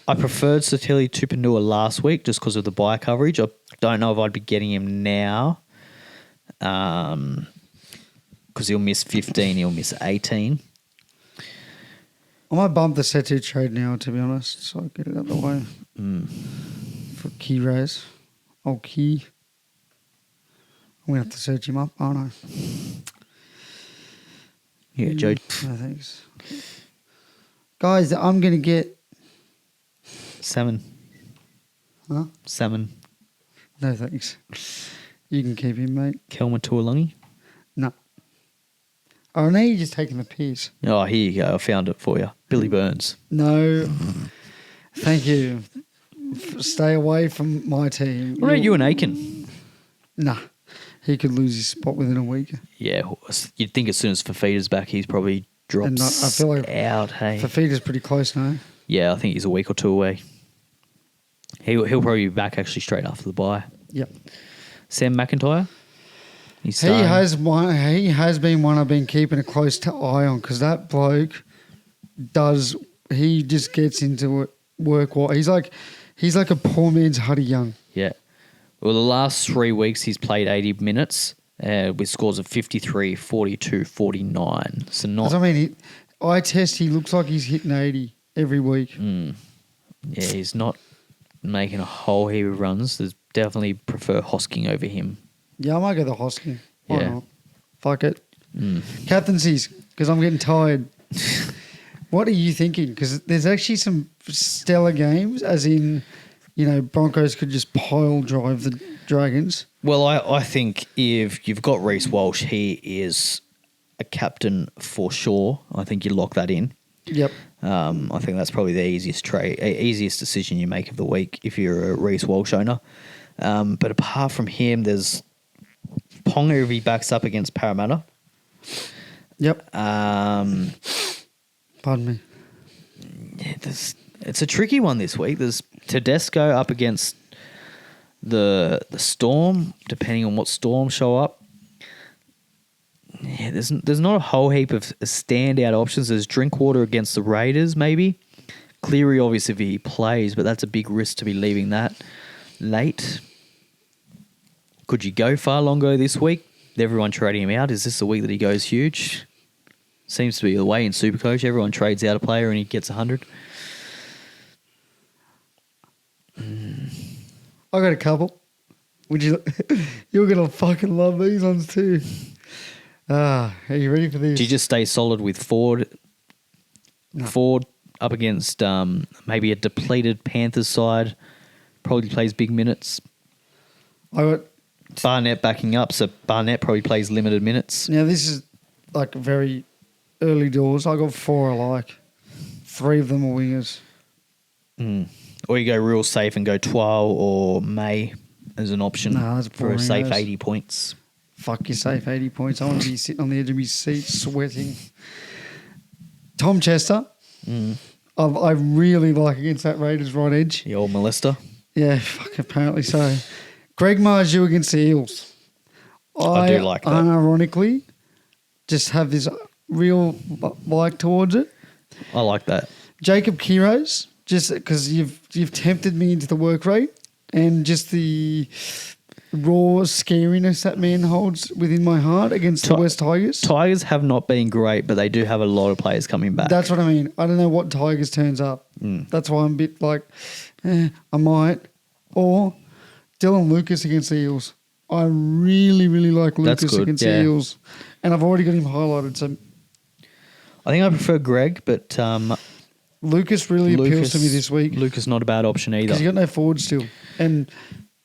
I preferred Satilli Tupanua last week just because of the buy coverage. I don't know if I'd be getting him now because he'll miss 15, he'll miss 18. I might bump the Setu trade now, to be honest, so I'll get it out of the way. For Key Rays. Oh, Key. I'm going to have to search him up, aren't I? Yeah, Joe. No, thanks. Guys, I'm going to get... Salmon. Huh? Salmon. No, thanks. You can keep him, mate. Kelma Tuolungi. No. Oh, now you're just taking the piss. Oh, here you go. I found it for you. Billy Burns. No. Thank you. Stay away from my team. What about you and Aiken? Nah. He could lose his spot within a week. Yeah, you'd think as soon as Fafita's back, he's probably drops I feel like out. Hey, Fafita's pretty close now. Yeah, I think he's a week or two away. He'll probably be back actually straight after the bye. Yep. Sam McIntyre. He has been one I've been keeping a close eye on because that bloke he just gets into it work. He's like a poor man's Huddy Young. Yeah. Well, the last 3 weeks he's played 80 minutes with scores of 53, 42, 49. So not. I mean, eye test. He looks like he's hitting 80 every week. Yeah, he's not making a whole heap of runs. There's definitely prefer Hosking over him. Yeah, I might go the Hosking. Why Yeah. not? Fuck it. Captaincies, because I'm getting tired. What are you thinking? Because there's actually some stellar games, as in, Broncos could just pile drive the Dragons. Well, I think if you've got Reece Walsh, he is a captain for sure. I think you lock that in. Yep. I think that's probably the easiest decision you make of the week if you're a Reece Walsh owner. But apart from him, there's Ponga if he backs up against Parramatta. Yep. Pardon me. Yeah, it's a tricky one this week. There's Tedesco up against the Storm, depending on what Storm show up. Yeah, there's not a whole heap of standout options. There's Drinkwater against the Raiders, maybe. Cleary, obviously, if he plays, but that's a big risk to be leaving that late. Could you go Farlongo this week? Everyone trading him out. Is this the week that he goes huge? Seems to be the way in SuperCoach. Everyone trades out a player and he gets 100. I got a couple. You're gonna fucking love these ones too. Are you ready for this? Do you just stay solid with Ford? No. Ford up against maybe a depleted Panthers side. Probably plays big minutes. I got Barnett backing up, so Barnett probably plays limited minutes. Now, this is like very early doors. I got 4 I like. 3 of them are wingers. Or you go real safe and go Twal or May as an option that's for a safe 80 points. Fuck your safe 80 points. I want to be sitting on the edge of my seat sweating. Tom Chester. I really like against that Raiders right edge. The old molester. Yeah, fuck, apparently so. Greg Marju against the Eels. I do like that. Unironically, just have this real like towards it. I like that. Jacob Kiros, just because you've tempted me into the work rate and just the raw scariness that man holds within my heart against the West Tigers. Tigers have not been great, but they do have a lot of players coming back. That's what I mean. I don't know what Tigers turns up. That's why I'm a bit like, I might. Or Dylan Lucas against the Eels. I really, really like Lucas against the Eels. And I've already got him highlighted. So I think I prefer Greg, but Lucas really appeals to me this week. Lucas not a bad option either. Because you got no forward still. And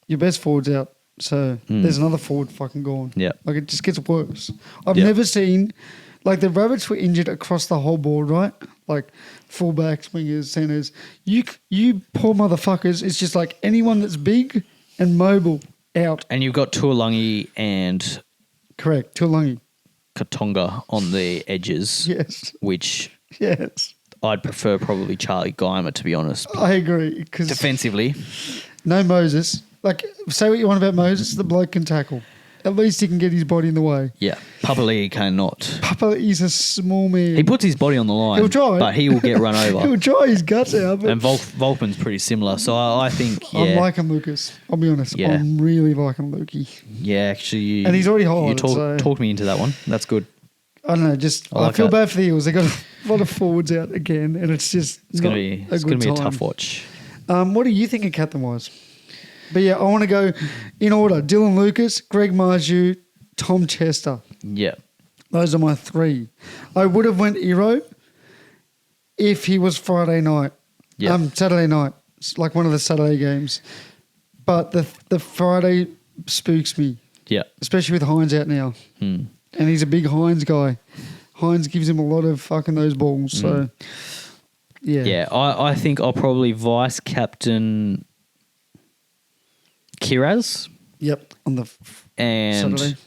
your best forward's out. So there's another forward fucking gone. Yeah. Like it just gets worse. I've never seen, like the Rabbits were injured across the whole board, right? Like fullbacks, wingers, centres. You poor motherfuckers. It's just like anyone that's big and mobile out. And you've got Tuolungi and Correct, Tuolungi. Katonga on the edges. Yes. Which Yes. I'd prefer probably Charlie Geimer, to be honest. I agree. Cause Defensively. no Moses. Like, say what you want about Moses, the bloke can tackle. At least he can get his body in the way. Yeah. Papali'i cannot. Papa is a small man. He puts his body on the line. He'll try. But he will get run over. He'll try his guts out. But And Volkman's pretty similar. So I think, I'm liking Lucas. I'll be honest. Yeah. I'm really liking Lukey. Yeah, actually. And he's already highlighted, You so- talked me into that one. That's good. I don't know. I feel bad for the Eagles. They got a lot of forwards out again, and it's going to be a tough watch. What do you think of captain-wise? But yeah, I want to go in order. Dylan Lucas, Greg Marju, Tom Chester. Yeah. Those are my three. I would have went Iro if he was Friday night. Yeah. Saturday night. It's like one of the Saturday games. But the Friday spooks me. Yeah. Especially with Hines out now. And he's a big Hines guy. Hines gives him a lot of fucking those balls. So, yeah. Yeah, I think I'll probably vice captain Kiraz. Yep, on the and Saturday.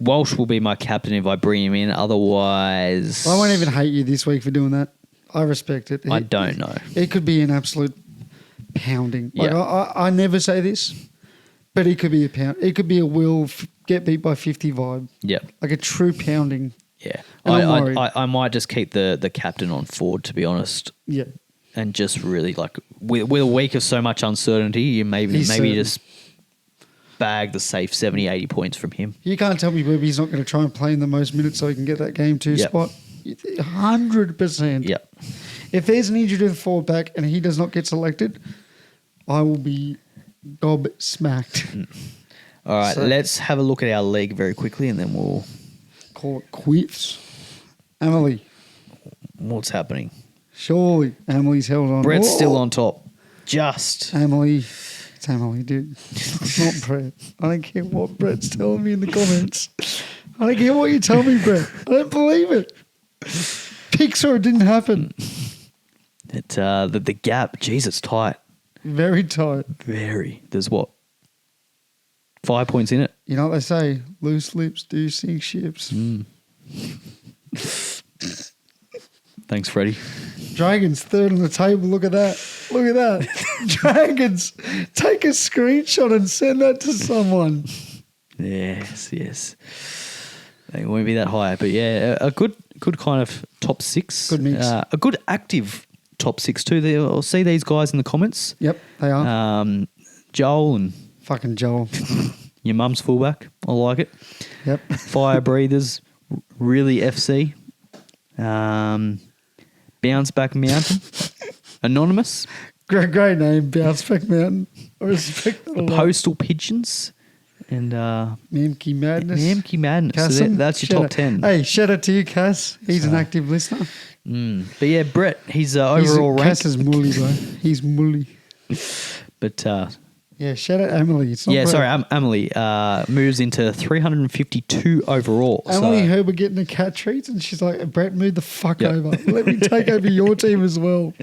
Walsh will be my captain if I bring him in. Otherwise, I won't even hate you this week for doing that. I respect it. I don't know. It could be an absolute pounding. Like Yeah. I never say this, but it could be a pound. It could be a Will get beat by 50 vibe. Yeah, like a true pounding. Yeah, And I might just keep the captain on forward, to be honest. Yeah, and just really like with a week of so much uncertainty, you maybe just bag the safe 70, 80 points from him. You can't tell me Webby's not going to try and play in the most minutes so he can get that game 2 spot. 100%. Yep. If there's an injury to the forward back and he does not get selected, I will be gobsmacked. All right, let's have a look at our league very quickly and then we'll call it quits. Emily. What's happening? Surely Emily's held on. Brett's still on top. Just. Emily. It's Emily, dude. It's not Brett. I don't care what Brett's telling me in the comments. I don't care what you tell me, Brett. I don't believe it. Pixar, it didn't happen. The gap, geez, it's tight. Very tight. Very. There's what? 5 points in it. You know what they say? Loose lips do sink ships. Thanks, Freddie. Dragons third on the table. Look at that. Look at that. Dragons. Take a screenshot and send that to someone. Yes. They won't be that high, but yeah, a good kind of top six. Good mix. A good active top six too. I'll see these guys in the comments. Yep, they are. Joel and fucking Joel. Your mum's fullback. I like it. Yep. Fire Breathers, really FC. Bounce Back Mountain. Anonymous. Great name, Bounce Back Mountain. I respect that a lot. Postal Pigeons. And Namky Madness. Namky Madness. So that's your top 10. Hey, shout out to you, Cass. He's an active listener. But yeah, Brett, he's overall ranked. Cass is mully, bro. He's mully. But yeah, shout out Emily. It's not Brett. Sorry, Emily moves into 352 overall. Emily heard we're getting a cat treats and she's like, Brett, move the fuck over. Let me take over your team as well.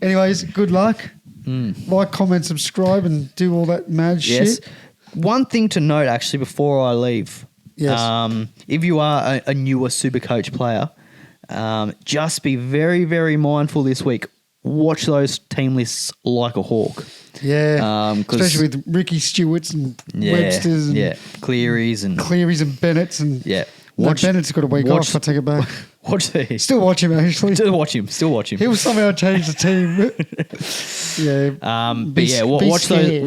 Anyways, good luck. Like, comment, subscribe, and do all that mad shit. One thing to note, actually, before I leave. Yes. If you are a newer SuperCoach player, just be very, very mindful this week. Watch those team lists like a hawk. Yeah. Especially with Ricky Stewart's and Webster's and Clearys and Bennett's and Bennett's got a week off. I take it back. Still watch him actually. Still watch him. He'll somehow change the team.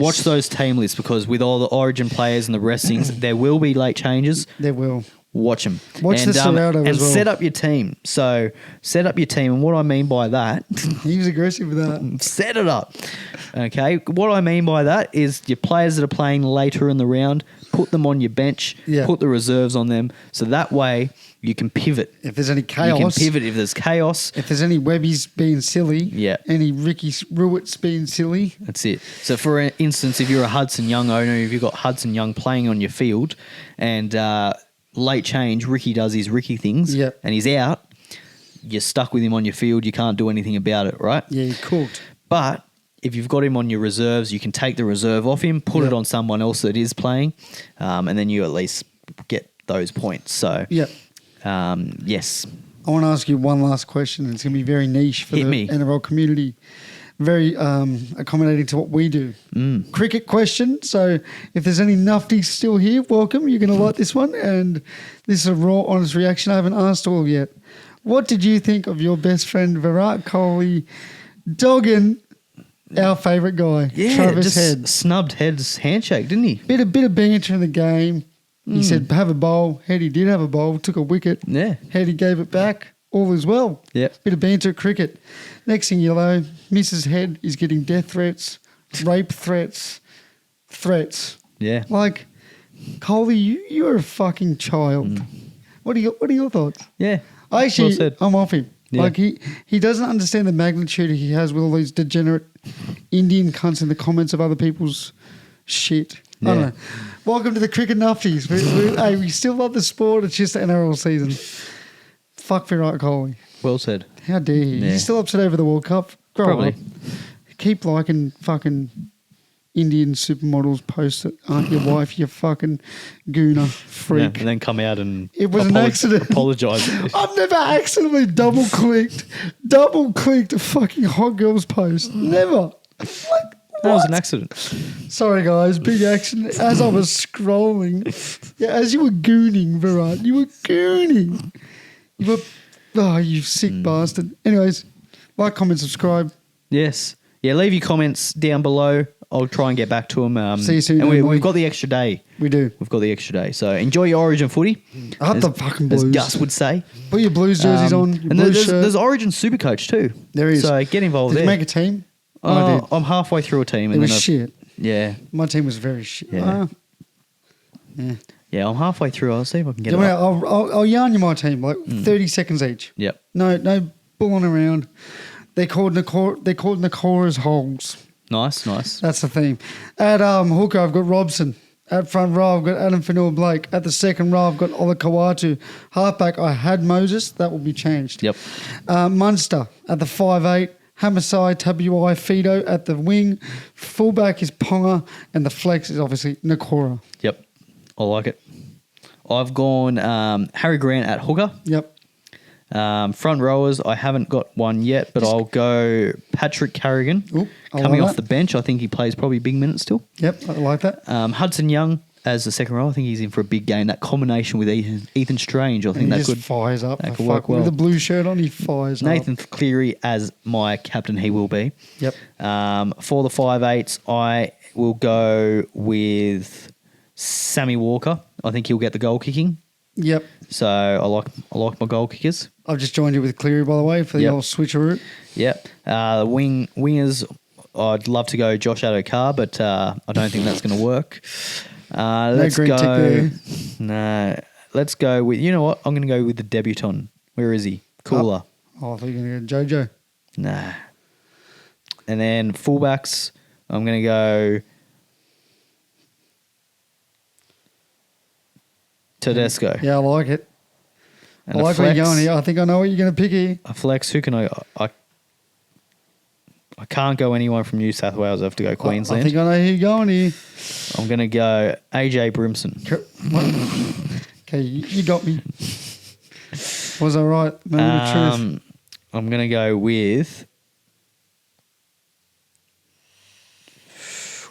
Watch those team lists because with all the Origin players and the rest things, there will be late changes. There will. Watch them. Watch the Serrano as well. And set up your team. So set up your team, and what I mean by that, he was aggressive with that. Set it up. Okay. What I mean by that is your players that are playing later in the round, put them on your bench. Yeah. Put the reserves on them, so that way you can pivot. If there's any chaos, you can pivot. If there's chaos, if there's any Webbies being silly, any Ricky Ruitt's being silly, that's it. So, for instance, if you're a Hudson Young owner, if you've got Hudson Young playing on your field, and late change, Ricky does his Ricky things, and he's out, you're stuck with him on your field. You can't do anything about it, right? Yeah, you're cooked. But if you've got him on your reserves, you can take the reserve off him, put it on someone else that is playing, and then you at least get those points. So, yes. I want to ask you one last question. It's going to be very niche for the NRL community. Very accommodating to what we do. Cricket question. So if there's any nufties still here, welcome. You're going to like this one. And this is a raw, honest reaction. I haven't asked all yet. What did you think of your best friend Virat Kohli dogging our favourite guy, Travis just Head? Snubbed Head's handshake, didn't he? Bit of banter in the game. He said, have a bowl. Heady did have a bowl, took a wicket. Yeah. Heady gave it back. All is well. Yep. Bit of banter at cricket. Next thing you know, Mrs. Head is getting death threats, rape threats. Yeah. Like, Coley, you're a fucking child. What are your thoughts? Yeah. Actually, Well said. I'm off him. Yeah. Like, he doesn't understand the magnitude he has with all these degenerate Indian cunts in the comments of other people's shit. I don't know. Welcome to the cricket nufties. We still love the sport. It's just the NRL season. Fuck Virat Kohli. Well said. How dare he? Yeah. He's still upset over the World Cup. Grow Probably. up. Keep liking fucking Indian supermodels posts that aren't your wife, you fucking gooner freak. Yeah, and then come out and It was an accident. Apologise. I've never accidentally double-clicked a fucking hot girl's post. Never. Like, That was what? an accident. Sorry, guys. Big accident. As I was scrolling, as you were gooning, Virat, you were gooning. You were, oh, you sick bastard. Anyways, like, comment, subscribe. Yes. Yeah, leave your comments down below. I'll try and get back to them. See you soon, And Emily. we've got the extra day. We do. We've got the extra day. So enjoy your Origin footy. Up the fucking As Blues. Gus would say. Put your Blues jerseys on. Your And Blues shirt. there's Origin SuperCoach too. There is. So get involved Did there. you make a team? I did. I'm halfway through a team. It And was then shit. Yeah. My team was very shit. Yeah. Yeah. Yeah, I'm halfway through. I'll see if I can get Do it you up. want I'll yarn you my team, like 30 seconds each. Yep. No bulling around. They're called Nakora's holes. Nice. That's the theme. At hooker, I've got Robson. At front row, I've got Adam Fanua-Blake. At the second row, I've got Ola Kawatu. Halfback, I had Moses. That will be changed. Yep. Munster at the 5'8". Hamasai, Tabuai, Fido at the wing. Fullback is Ponga. And the flex is obviously Nakora. Yep. I like it. I've gone Harry Grant at hooker. Yep. Front rowers, I haven't got one yet, but I'll go Patrick Carrigan. Ooh, I coming like off that. the bench. I think he plays probably big minutes still. Yep, I like that. Hudson Young as the second row. I think he's in for a big game. That combination with Ethan Strange, I think And he that just could fires up. that The could work fuck- well. With a blue shirt on, he fires Nathan up. Cleary as my captain. He will be. Yep. For the 5'8", I will go with Sammy Walker. I think he'll get the goal kicking. Yep. So I like my goal kickers. I've just joined you with Cleary, by the way, for the Yep. old switcheroo. Yep. The wingers, I'd love to go Josh Addo-Carr, but I don't think that's going to work. Let's green tick go. there. No. Let's go with. You know what? I'm going to go with the debutant. Where is he? Cooler. Oh, I thought you were going to go Jojo. Nah. And then fullbacks, I'm going to go Tedesco. Yeah, I like it. And I a like where flex, you're going here. I think I know what you're going to pick here. A flex. Who can I can't go anyone from New South Wales. I have to go Queensland. I think I know who you're going here. I'm going to go AJ Brimson. What? Okay, you got me. Was I right? Moment of truth. I'm going to go with...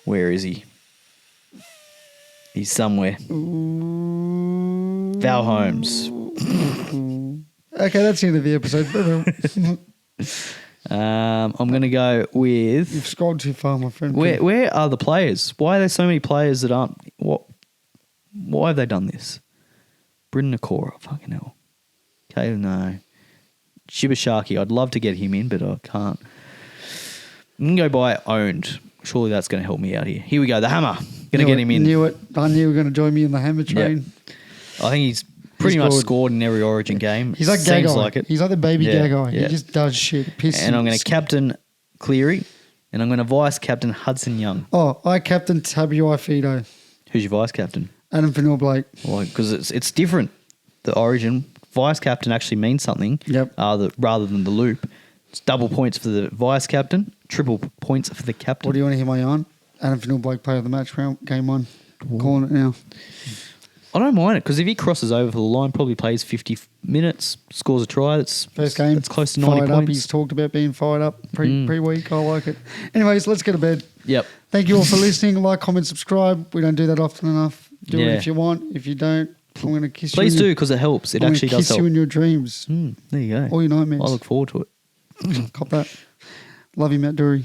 Where is he? He's somewhere. Val Holmes. Okay, that's the end of the episode. I'm going to go with... You've scrolled too far, my friend. Where are the players? Why are there so many players that aren't... Why have they done this? Brendan Nakora, fucking hell. Okay, no. Shibashaki, I'd love to get him in, but I can't. I'm going to go by owned. Surely that's going to help me out here. Here we go, the hammer. Going to get him in. Knew it. I knew you were going to join me in the hammer train. Yep. I think he's pretty much good. scored in every Origin game. He's like Seems Gagai. like it. He's like the baby Yeah, Gagai. yeah. He just does shit. Pisses. And I'm going to captain Cleary, and I'm going to vice captain Hudson Young. Oh, I captain Tabuai Fido. Who's your vice captain? Adam Fanua-Blake. Because it's different. The Origin vice captain actually means something. Yep. Rather than the loop. It's double points for the vice captain, triple points for the captain. What do you want to hear my yarn? Adam Fanua-Blake player of the match, game one. Calling it now. I don't mind it because if he crosses over for the line, probably plays 50 minutes, scores a try. That's First game. It's close to 90 fired points. up. He's talked about being fired up pre-week. I like it. Anyways, let's get to bed. Yep. Thank you all for listening. Like, comment, subscribe. We don't do that often enough. Do it Yeah. if you want. If you don't, I'm going to kiss you. Please in do your- because it helps. It I'm actually gonna does kiss help. you in your dreams. There you go. All your nightmares. I look forward to it. Cop that. Love you, Matt Dury.